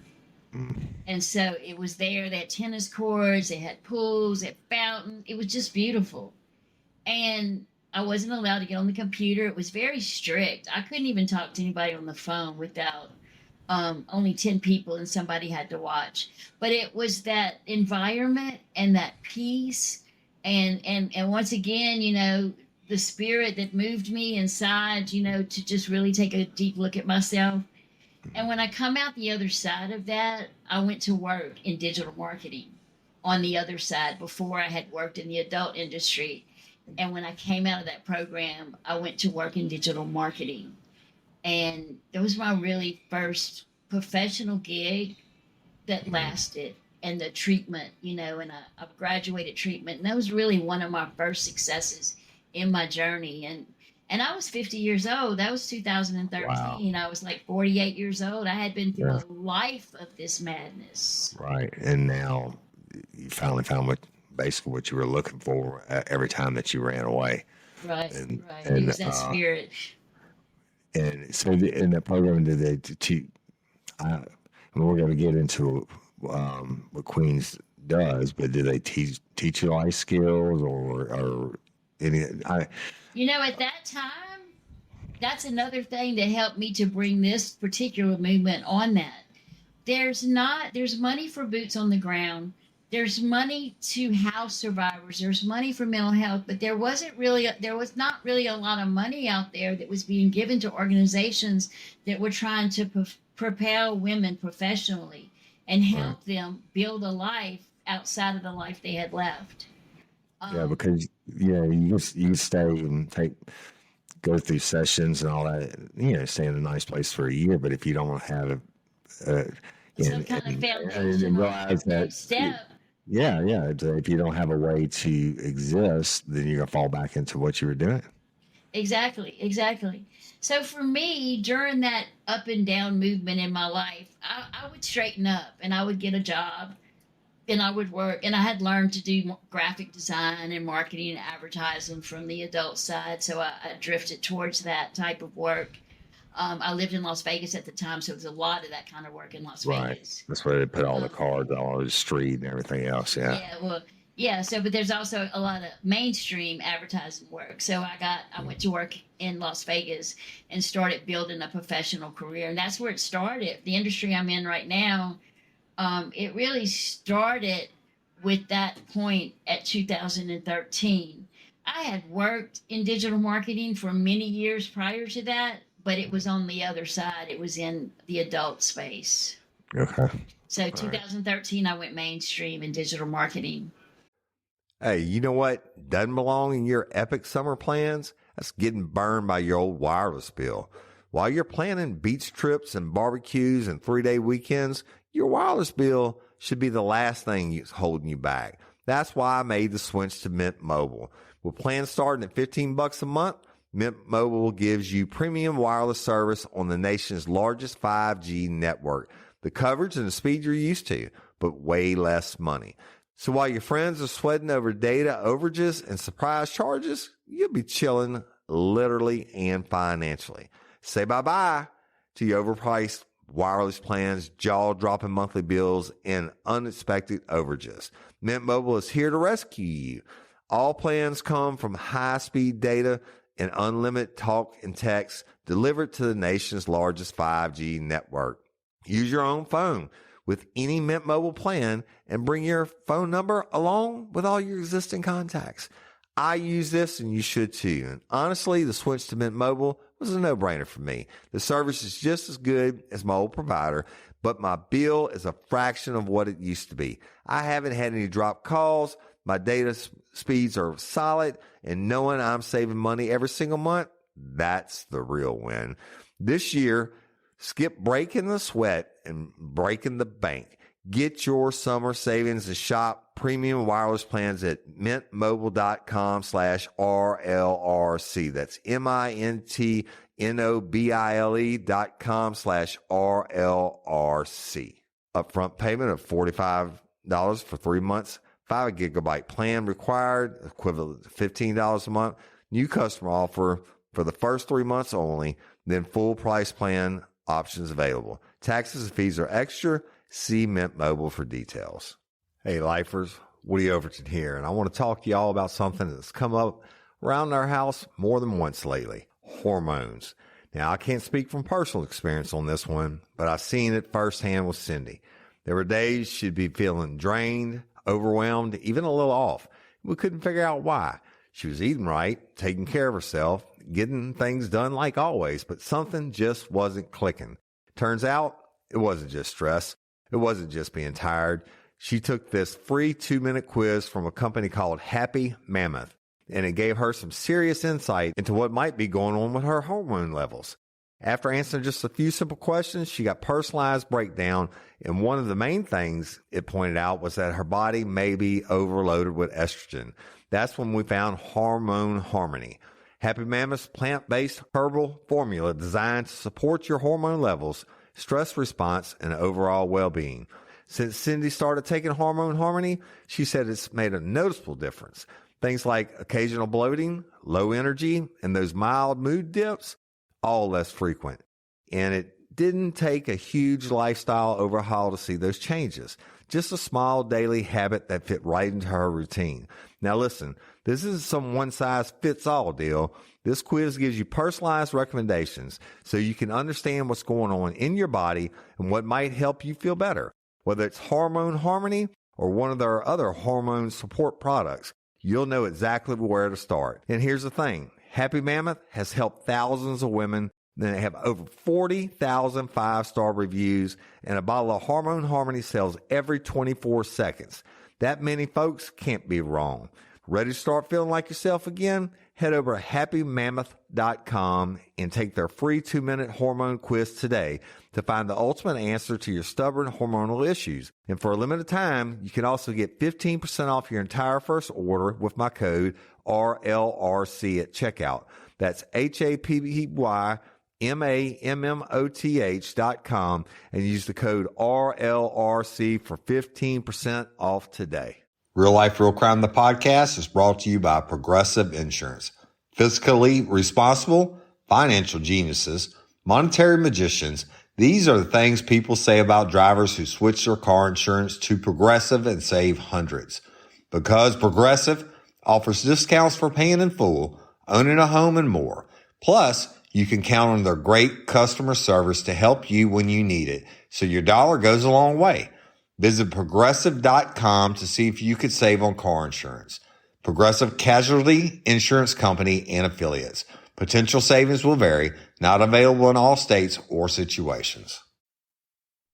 And so it was there. They had tennis courts, they had pools, they had fountain. It was just beautiful. And I wasn't allowed to get on the computer. It was very strict. I couldn't even talk to anybody on the phone without only 10 people, and somebody had to watch. But it was that environment and that peace, and once again, the spirit that moved me inside, to just really take a deep look at myself. And when I come out the other side of that, I went to work in digital marketing on the other side before I had worked in the adult industry. And when I came out of that program, I went to work in digital marketing. And that was my really first professional gig that lasted. And the treatment, and I graduated treatment. And that was really one of my first successes in my journey. And I was 50 years old. That was 2013. Wow. I was like 48 years old. I had been through a life of this madness. Right. And now you finally found basically what you were looking for every time that you ran away. Right. Right. It was that spirit. And so in that program, did they teach? We're going to get into what Queens does, but did they teach you life skills or any? At that time, that's another thing that helped me to bring this particular movement on that. There's money for boots on the ground. There's money to house survivors. There's money for mental health, but there was not really a lot of money out there that was being given to organizations that were trying to propel women professionally and help them build a life outside of the life they had left. Because you stay and go through sessions and all that, stay in a nice place for a year. But if you don't have some kind of foundation step. If you don't have a way to exist, then you're gonna fall back into what you were doing. Exactly. So for me, during that up and down movement in my life, I would straighten up and I would get a job. And I would work, and I had learned to do graphic design and marketing and advertising from the adult side, so I drifted towards that type of work. I lived in Las Vegas at the time, so it was a lot of that kind of work in Las Vegas. That's where they put all the cards all over the street and everything else, but there's also a lot of mainstream advertising work. So I went to work in Las Vegas and started building a professional career, and that's where it started. The industry I'm in right now, it really started with that point at 2013. I had worked in digital marketing for many years prior to that, but it was on the other side. It was in the adult space. Okay. So 2013, I went mainstream in digital marketing. Hey, you know what doesn't belong in your epic summer plans? That's getting burned by your old wireless bill. While you're planning beach trips and barbecues and 3-day weekends, your wireless bill should be the last thing holding you back. That's why I made the switch to Mint Mobile. With plans starting at $15 a month, Mint Mobile gives you premium wireless service on the nation's largest 5G network. The coverage and the speed you're used to, but way less money. So while your friends are sweating over data overages and surprise charges, you'll be chilling literally and financially. Say bye-bye to your overpriced wireless plans, jaw-dropping monthly bills, and unexpected overages. Mint Mobile is here to rescue you. All plans come from high-speed data and unlimited talk and text delivered to the nation's largest 5G network. Use your own phone with any Mint Mobile plan and bring your phone number along with all your existing contacts. I use this and you should too. And honestly, the switch to Mint Mobile was a no-brainer for me. The service is just as good as my old provider, but my bill is a fraction of what it used to be. I haven't had any dropped calls. My data speeds are solid, and knowing I'm saving money every single month, that's the real win. This year, skip breaking the sweat and breaking the bank. Get your summer savings and shop premium wireless plans at mintmobile.com/RLRC. That's mintmobile.com/RLRC. Upfront payment of $45 for 3 months. 5 gigabyte plan required, equivalent to $15 a month. New customer offer for the first 3 months only, then full price plan options available. Taxes and fees are extra. See Mint Mobile for details. Hey, lifers, Woody Overton here, and I want to talk to you all about something that's come up around our house more than once lately: hormones. Now, I can't speak from personal experience on this one, but I've seen it firsthand with Cindy. There were days she'd be feeling drained, overwhelmed, even a little off. We couldn't figure out why. She was eating right, taking care of herself, getting things done like always, but something just wasn't clicking. Turns out it wasn't just stress. It wasn't just being tired. She took this free 2-minute quiz from a company called Happy Mammoth, and it gave her some serious insight into what might be going on with her hormone levels. After answering just a few simple questions, she got personalized breakdown, and one of the main things it pointed out was that her body may be overloaded with estrogen. That's when we found Hormone Harmony, Happy Mammoth's plant-based herbal formula designed to support your hormone levels, stress response, and overall well-being. Since Cindy started taking Hormone Harmony, she said it's made a noticeable difference. Things like occasional bloating, low energy, and those mild mood dips, all less frequent. And it didn't take a huge lifestyle overhaul to see those changes. Just a small daily habit that fit right into her routine. Now listen, this isn't some one-size-fits-all deal. This quiz gives you personalized recommendations so you can understand what's going on in your body and what might help you feel better. Whether it's Hormone Harmony or one of their other hormone support products, you'll know exactly where to start. And here's the thing. Happy Mammoth has helped thousands of women. They have over 40,000 5-star reviews, and a bottle of Hormone Harmony sells every 24 seconds. That many folks can't be wrong. Ready to start feeling like yourself again? Head over to happymammoth.com and take their free 2-minute hormone quiz today to find the ultimate answer to your stubborn hormonal issues. And for a limited time, you can also get 15% off your entire first order with my code RLRC at checkout. That's HAPPYMAMMOTH.com and use the code RLRC for 15% off today. Real Life, Real Crime, the podcast is brought to you by Progressive Insurance. Fiscally responsible, financial geniuses, monetary magicians. These are the things people say about drivers who switch their car insurance to Progressive and save hundreds. Because Progressive offers discounts for paying in full, owning a home, and more. Plus, you can count on their great customer service to help you when you need it, so your dollar goes a long way. Visit Progressive.com to see if you could save on car insurance. Progressive Casualty Insurance Company and Affiliates. Potential savings will vary, not available in all states or situations.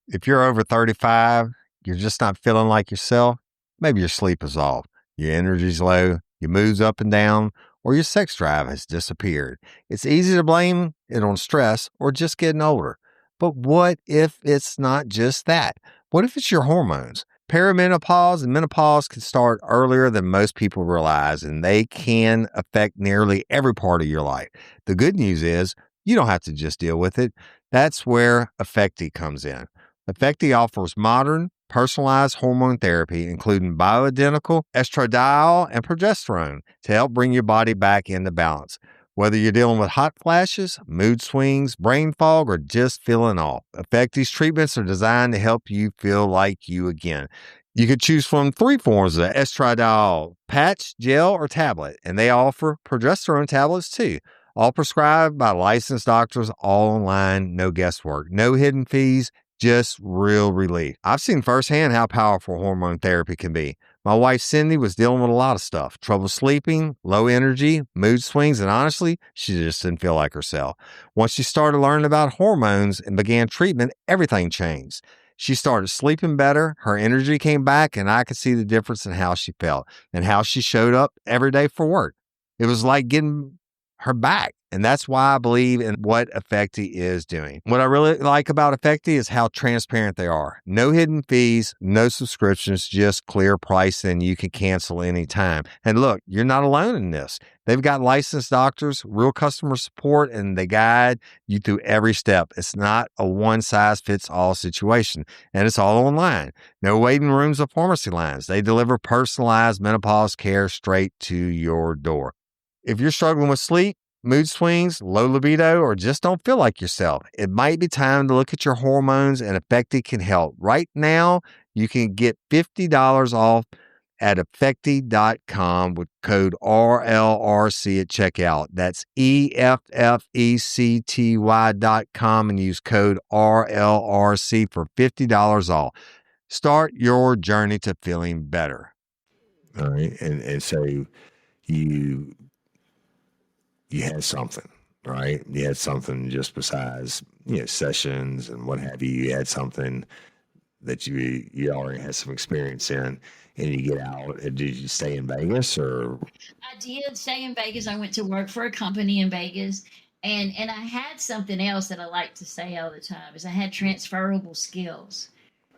If you're over 35, you're just not feeling like yourself, maybe your sleep is off, your energy's low, your mood's up and down, or your sex drive has disappeared. It's easy to blame it on stress or just getting older. But what if it's not just that? What if it's your hormones? Perimenopause and menopause can start earlier than most people realize, and they can affect nearly every part of your life. The good news is you don't have to just deal with it. That's where Effecti comes in. Effecti offers modern, personalized hormone therapy, including bioidentical estradiol and progesterone, to help bring your body back into balance. Whether you're dealing with hot flashes, mood swings, brain fog, or just feeling off, Effecti's treatments are designed to help you feel like you again. You could choose from 3 forms of estradiol, patch, gel, or tablet, and they offer progesterone tablets too. All prescribed by licensed doctors, all online, no guesswork, no hidden fees, just real relief. I've seen firsthand how powerful hormone therapy can be. My wife Cindy was dealing with a lot of stuff, trouble sleeping, low energy, mood swings, and honestly, she just didn't feel like herself. Once she started learning about hormones and began treatment, everything changed. She started sleeping better, her energy came back, and I could see the difference in how she felt and how she showed up every day for work. It was like getting her back. And that's why I believe in what Effecti is doing. What I really like about Effecti is how transparent they are. No hidden fees, no subscriptions, just clear pricing. You can cancel anytime. And look, you're not alone in this. They've got licensed doctors, real customer support, and they guide you through every step. It's not a one-size-fits-all situation, and it's all online. No waiting rooms or pharmacy lines. They deliver personalized menopause care straight to your door. If you're struggling with sleep, mood swings, low libido, or just don't feel like yourself, it might be time to look at your hormones, and Effecti can help. Right now, you can get $50 off at Effecti.com with code RLRC at checkout. That's EFFECTY.com and use code RLRC for $50 off. Start your journey to feeling better. All right. And so you had something, right? You had something just besides, sessions and what have you. You had something that you already had some experience in, and you get out. And did you stay in Vegas or? I did stay in Vegas. I went to work for a company in Vegas, and I had something else that I like to say all the time is I had transferable skills.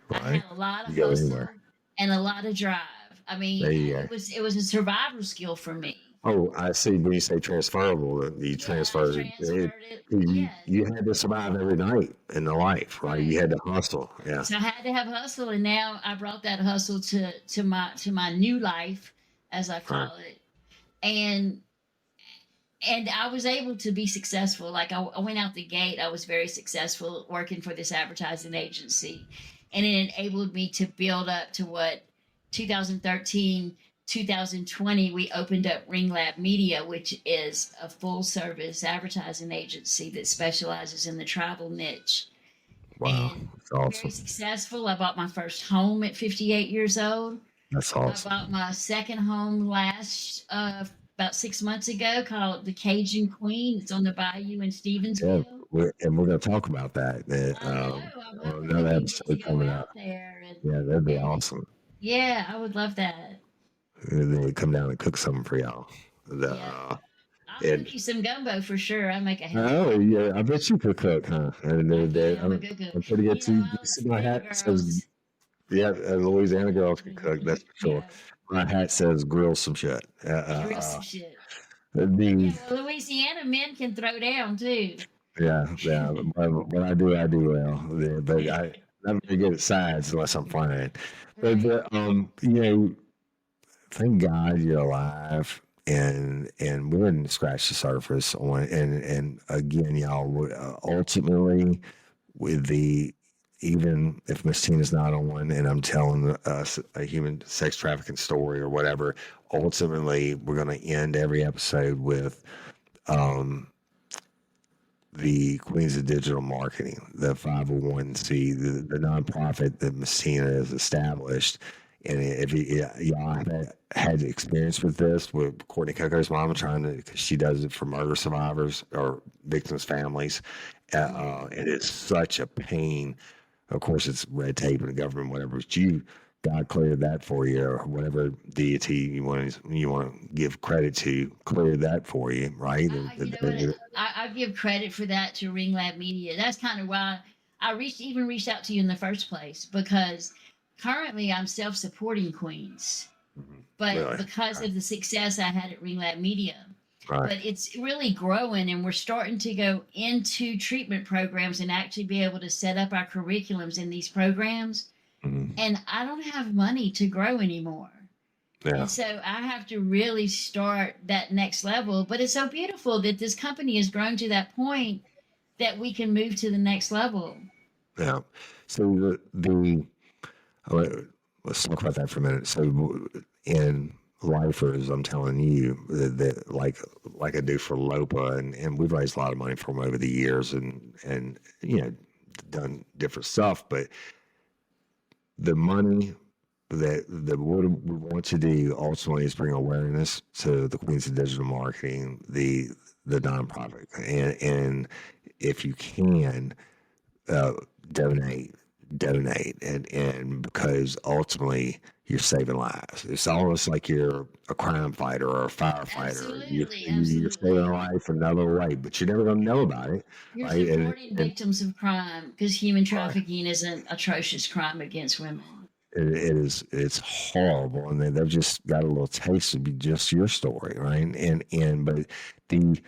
I Right. had a lot You of go hustle anywhere. and a lot of drive. I mean, There you go. it was a survival skill for me. Oh, I see. When you say transferable, you Yeah, I transferred it. transferred it. You, Yes, you had to survive every night in the life, right? You right. had to hustle. Yeah. So I had to have hustle, and now I brought that hustle to my new life, as I Right. call it, and I was able to be successful. Like I went out the gate, I was very successful working for this advertising agency, and it enabled me to build up to what 2013, 2020 we opened up Ring Lab Media, which is a full service advertising agency that specializes in the travel niche. Wow. And That's very awesome. successful. I bought my first home at 58 years old. That's I bought awesome. my second home last about 6 months ago, called the Cajun Queen. It's on the bayou in Yeah. Stevensville. We're going to talk about that I know. I'm on hoping that another we can get to episode go coming up. out there Yeah, that'd be and awesome. yeah, I would love that. And then come down and cook something for y'all. The, Yeah, I'll and cook you some gumbo for sure. I make a hell of a oh gumbo. yeah, I bet you could cook, huh? And I can. I'm a I'm, good cook. I'm pretty good You know, too. You all the see my Savannah hat says, girls. yeah, Louisiana girls can cook. That's for sure. Yeah, My hat says grill some shit. grill some shit. The Yeah, well, Louisiana men can throw down too. yeah. What I do well. Yeah, but I'm not very good at sides unless I'm flying. But Right. thank God you're alive. And we're going to scratch the surface on and again, y'all. Ultimately, with the even if Miss Tina's not on and I'm telling us a human sex trafficking story or whatever, ultimately we're going to end every episode with um, the Queens of Digital Marketing, the 501c, the nonprofit that Miss Tina has established. And if y'all have had experience with this, with Courtney Coco's mama trying to, because she does it for murder survivors or victims' families, it is such a pain. Of course, it's red tape and the government, whatever. But God cleared that for you, or whatever deity you want to give credit to, cleared that for you, right? You know what? I give credit for that to Ring Lab Media. That's kind of why I reached out to you in the first place, because currently I'm self-supporting Queens, but Really, because of the success I had at Ring Lab Media. right? But it's really growing, and we're starting to go into treatment programs and actually be able to set up our curriculums in these programs. Mhm. And I don't have money to grow anymore. Yeah, And so I have to really start that next level. But it's so beautiful that this company has grown to that point that we can move to the next level. yeah. So the let's talk about that for a minute. So in lifers, I'm telling you that like I do for Lopa, and we've raised a lot of money for them over the years, and done different stuff, but the money that what we want to do ultimately is bring awareness to the Queens of Digital Marketing, the nonprofit, and if you can uh, donate, and because ultimately you're saving lives. It's almost like you're a crime fighter or a firefighter. You're saving a life another way, but you're never going to know about it, You're right? supporting And victims of crime because human trafficking is an atrocious crime against women. it's horrible, and they've just got a little taste of just your story, right? And but the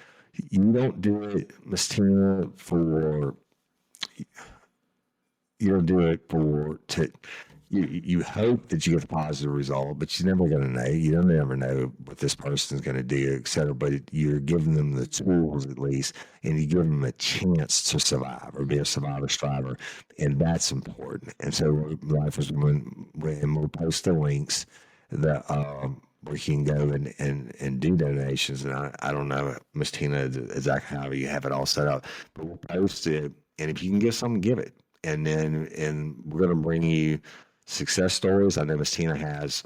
you don't do it, Miss Tina, for you don't do it for to you hope that you get a positive result, but you're never going to know. You don't ever know what this person's going to do, et cetera. But you're giving them the tools at least, and you give them a chance to survive or be a survivor striver, and that's important. And so, life is when we'll post the links that where you can go and do donations. And I don't know, Miss Tina, exactly how you have it all set up, but we'll post it, and if you can give something, give it. And we're going to bring you success stories. I know Miss Tina has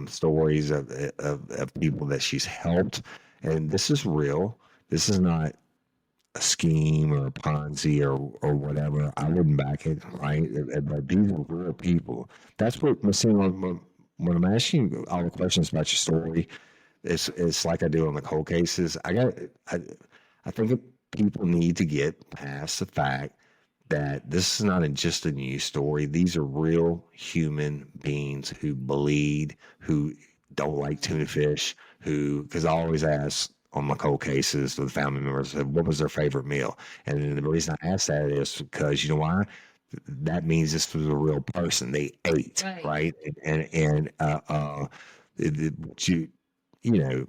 stories of people that she's helped, and this is real. This is not a scheme or a Ponzi or whatever. I wouldn't back it, right? But these are real people. That's what Miss Tina. When I'm asking you all the questions about your story, it's like I do on the cold cases. I think that people need to get past the fact that this is not just a news story. These are real human beings who bleed, who don't like tuna fish, because I always ask on my cold cases with family members, what was their favorite meal? And the reason I ask that is because, you know why? That means this was a real person. They ate, right? You know,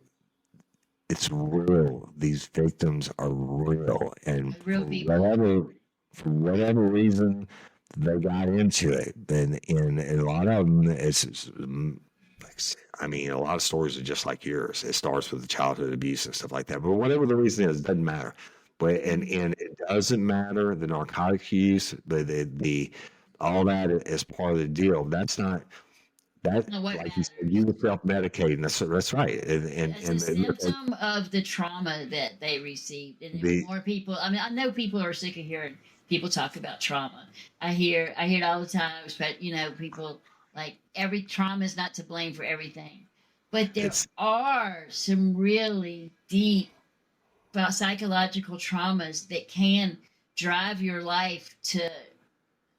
it's real. These victims are real, and Real people. for whatever reason, they got into it. And a lot of them, I mean, a lot of stories are just like yours. It starts with the childhood abuse and stuff like that. But whatever the reason is, it doesn't matter. But and it doesn't matter the narcotic use, the all that is part of the deal. That's not. That, No, what like you matters? said, you were self-medicating. That's right. It's a symptom of the trauma that they received. And the more people, I mean, I know people are sick of hearing people talk about trauma. I hear it all the time, but people like every trauma is not to blame for everything. But there it's are some really deep psychological traumas that can drive your life to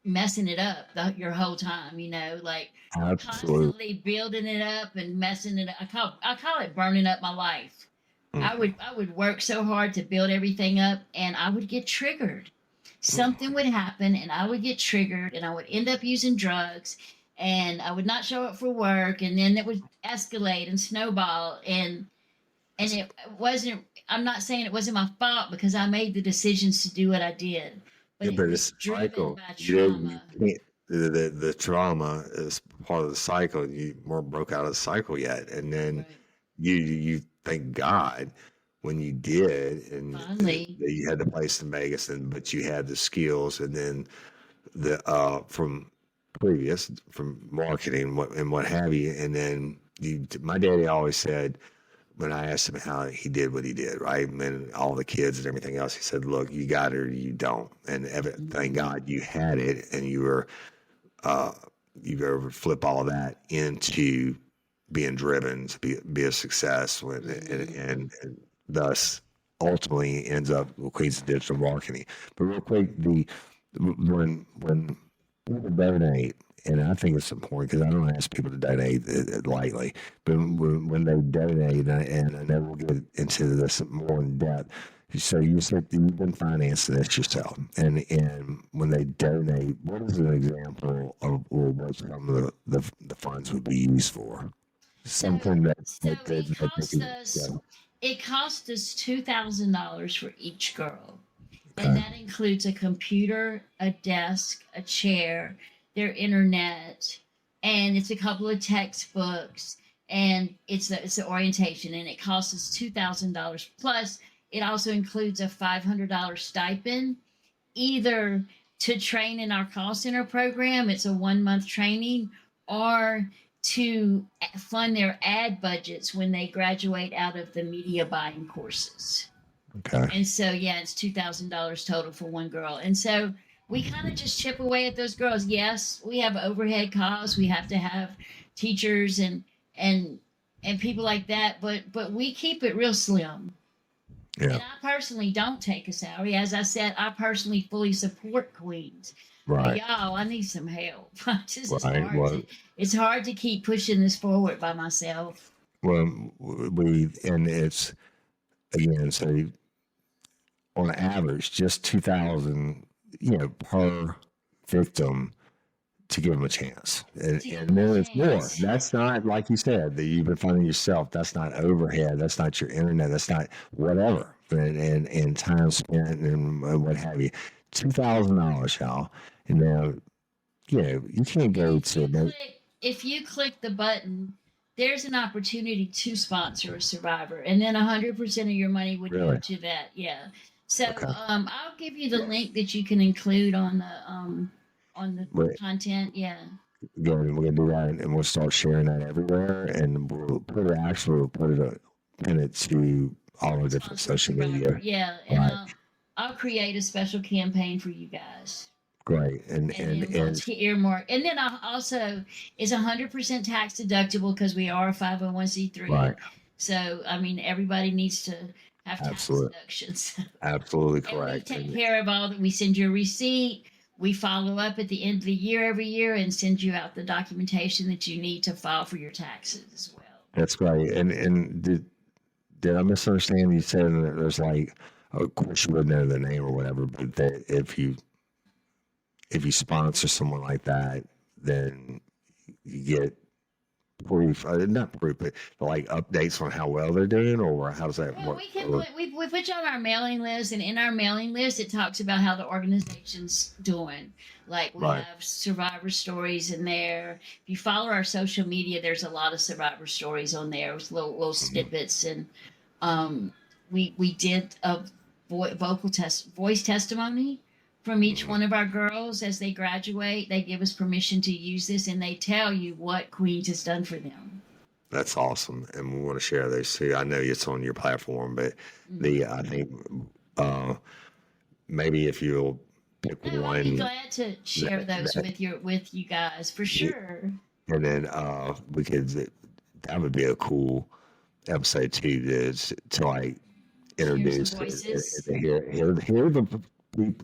messing it up your whole time, like absolute. constantly building it up and messing it up. I call it burning up my life. Mm, I would work so hard to build everything up, and I would get triggered. Something would happen and I would get triggered, and I would end up using drugs, and I would not show up for work, and then it would escalate and snowball, and it wasn't. I'm not saying it wasn't my fault because I made the decisions to do what I did, but yeah, it but was it's a driven cycle. by You trauma. can't. The trauma is part of the cycle. You weren't broke out of the cycle yet, and then Right. you thank God when you did, and Finally. that you had the place in Vegas, and but you had the skills, and then the from marketing and what have you, and then my daddy always said, when I asked him how he did what he did, right, and all the kids and everything else, he said, "Look, you got it or you don't, and thank God you had it, and uh, you were able to flip all of that into being driven to be a success, and thus ultimately ends up with Queens of Digital Marketing." But real quick, when people donate, and I think it's important because I don't ask people to donate lightly, but when they donate, and I know we'll get into this more in depth. So you said you've been financing this yourself, and when they donate, what is an example of or what some of the funds would be used for? So, Something that so that, that, it that they cost can, us yeah, it cost us $2,000 for each girl, and okay, that includes a computer, a desk, a chair, their internet, and it's a couple of textbooks, and it's the orientation, and it costs us $2,000 plus. It also includes a $500 stipend, either to train in our call center program. It's a 1 month training, or to fund their ad budgets when they graduate out of the media buying courses. Okay. And so, yeah, it's $2,000 total for one girl. And so we kind of just chip away at those girls. Yes, we have overhead costs. We have to have teachers and people like that, but we keep it real slim. Yeah. And I personally don't take a salary. As I said, I personally fully support Queens. But Right. y'all, I need some help. This is Right. hard. Well, It's hard to keep pushing this forward by myself. and it's, again, so on average, just 2,000, per victim to give them a chance. And then it's more. chance. That's not, like you said, that you've been funding yourself. That's not overhead. That's not your internet. That's not whatever. And time spent and what have you. $2,000, y'all. And now, you can't go to. If you click the button, there's an opportunity to sponsor a survivor, and then 100% of your money would go Really? to that. Yeah. So Okay. I'll give you the link that you can include on the Right. content. Yeah. We're gonna do that, and we'll start sharing that everywhere, and we'll put pin it to all the different social media. Yeah, and Right. I'll create a special campaign for you guys. Great, and And then we'll earmark. And then I'll also, it's 100% tax deductible because we are a 501c3. Right. So, I mean, everybody needs to have tax Absolutely. deductions. absolutely And we correct. take care of all that. We send you a receipt. We follow up at the end of the year every year and send you out the documentation that you need to file for your taxes as well. That's great. And did I misunderstand? You said that there's like, of course you wouldn't know the name or whatever, but that if you sponsor someone like that, then you get proof, not proof, but like updates on how well they're doing, or how does that Well, work? we can we put you on our mailing list, and in our mailing list, it talks about how the organization's doing. Like we Right. have survivor stories in there. If you follow our social media, there's a lot of survivor stories on there with little snippets, and we did a voice testimony from each one of our girls as they graduate. They give us permission to use this, and they tell you what Queens has done for them. That's awesome, and we want to share those too. I know it's on your platform, but I think maybe if you'll pick No, one, I'd be glad to share those that- with you guys for sure. and then we could, that would be a cool episode too, to like introduce some voices. and hear the people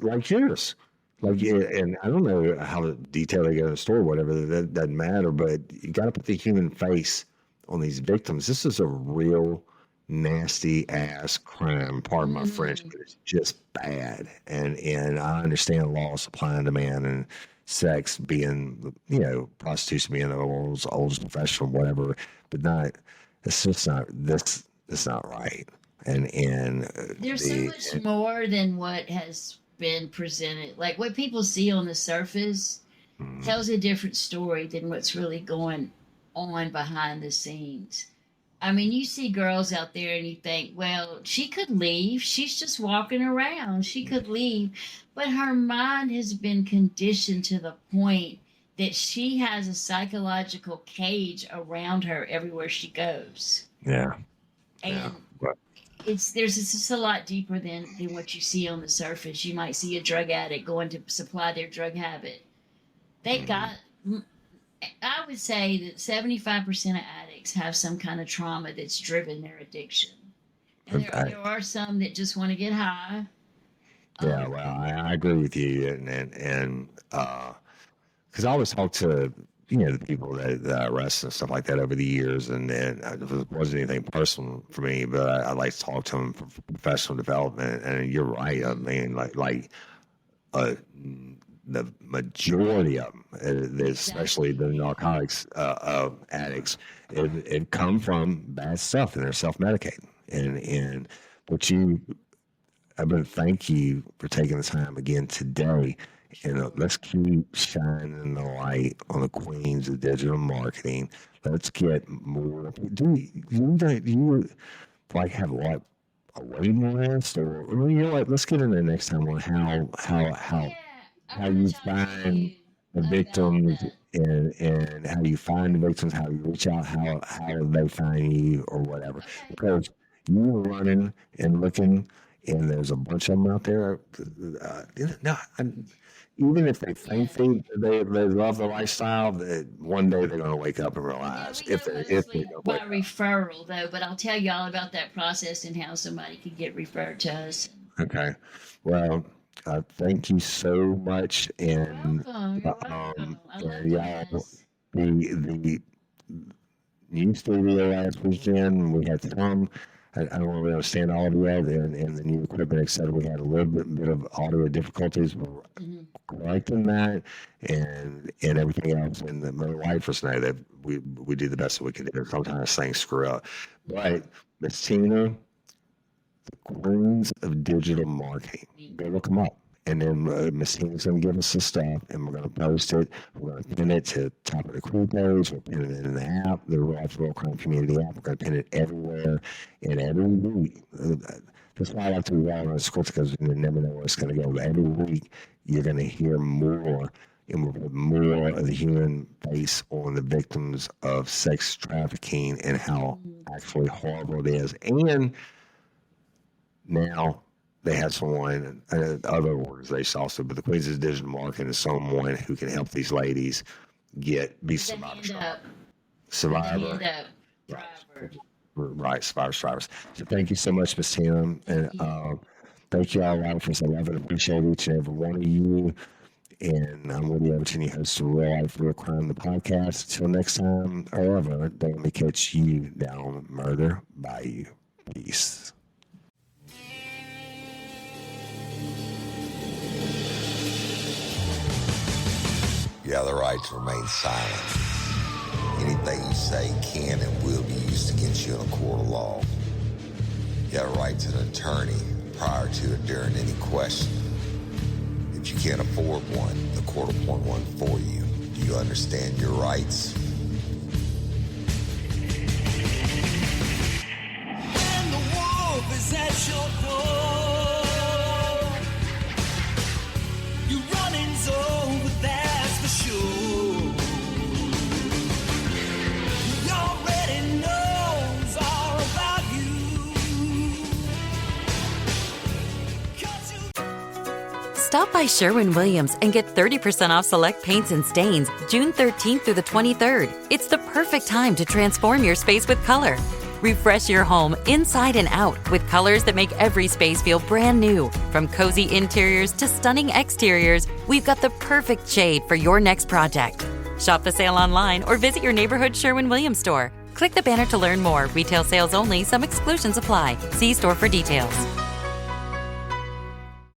like yours. Like, and I don't know how detailed they get in the story, whatever, that doesn't matter, but you got to put the human face on these victims. This is a real nasty ass crime. Pardon my French, but it's just bad. And I understand law, supply and demand, and sex being, prostitution being the world's oldest profession, whatever, but not, it's just not, this is not right. And There's so much more than what has been presented. Like what people see on the surface tells a different story than what's really going on behind the scenes. I mean, you see girls out there and you think, well, she could leave. She's just walking around. She could leave. But her mind has been conditioned to the point that she has a psychological cage around her everywhere she goes. yeah. And Right. it's just a lot deeper than what you see on the surface. You might see a drug addict going to supply their drug habit. I would say that 75% of addicts have some kind of trauma that's driven their addiction. And there are some that just want to get high. Yeah, well, I agree with you, and because I always talk to the people that I arrest and stuff like that over the years, and it wasn't anything personal for me, but I like to talk to them for professional development. And you're right. I mean, the majority of them, especially the narcotics addicts, it come from bad stuff, and they're self-medicating. And what you, I mean, thank you for taking the time again today And let's keep shining the light on the queens of digital marketing. Let's get more. Do you like have like a waiting list, or you know what? Let's get into next time on Yeah, I how want you to talk to find you the about victims that. and how you find the victims, how you reach out, how they find you or whatever. Okay. Because you're running and looking, and there's a bunch of them out there. No, even if they think they love the lifestyle, that one day they're going to wake up and Yeah, realize we if go they're mostly going to by wake up. referral, though, but I'll tell you all about that process and how somebody could get referred to us. Okay. Well, thank you so much, and You're welcome. I love and y'all, this. the new studio last weekend. We had some. I don't really understand all of it, and the new equipment, etc. We had a little bit of audio difficulties. We're correcting that, and everything else. And the wife was know that we do the best that we can do. Sometimes things screw up, but Miss Tina, the queens of digital marketing, go look them up. And then Miss Tina's going to give us the stuff, and we're going to post it. We're going to pin it to the top of the crew page. We'll pin it in the app, the Real Life Real Crime Community app. We're going to pin it everywhere. And every week, that's why I like to be well on the script, because you never know where it's going to go. But every week, you're going to hear more, and we'll put more of the human face on the victims of sex trafficking and how actually horrible it is. And now they have someone, other organizations also, but the Queens of Digital Marketing is someone who can help these ladies be The hand up. survivor. Hand up. Driver. Right, survivors. So thank you so much, Ms. Tina. And thank you all, Rifers. I love and appreciate each and every one of you. And I'm Woody Everton, your host of Real Life Real Crime, the podcast. Until next time, or ever, don't let me catch you down Murder Bayou. Peace. You have the right to remain silent. Anything you say can and will be used against you in a court of law. You have a right to an attorney prior to or during any question. If you can't afford one, the court will appoint one for you. Do you understand your rights? When the wolf is at your door, your running's over, that's for sure. He already knows all about you. 'Cause you Stop by Sherwin-Williams and get 30% off select paints and stains June 13th through the 23rd. It's the perfect time to transform your space with color. Refresh your home inside and out with colors that make every space feel brand new. From cozy interiors to stunning exteriors, we've got the perfect shade for your next project. Shop the sale online or visit your neighborhood Sherwin-Williams store. Click the banner to learn more. Retail sales only. Some exclusions apply. See store for details.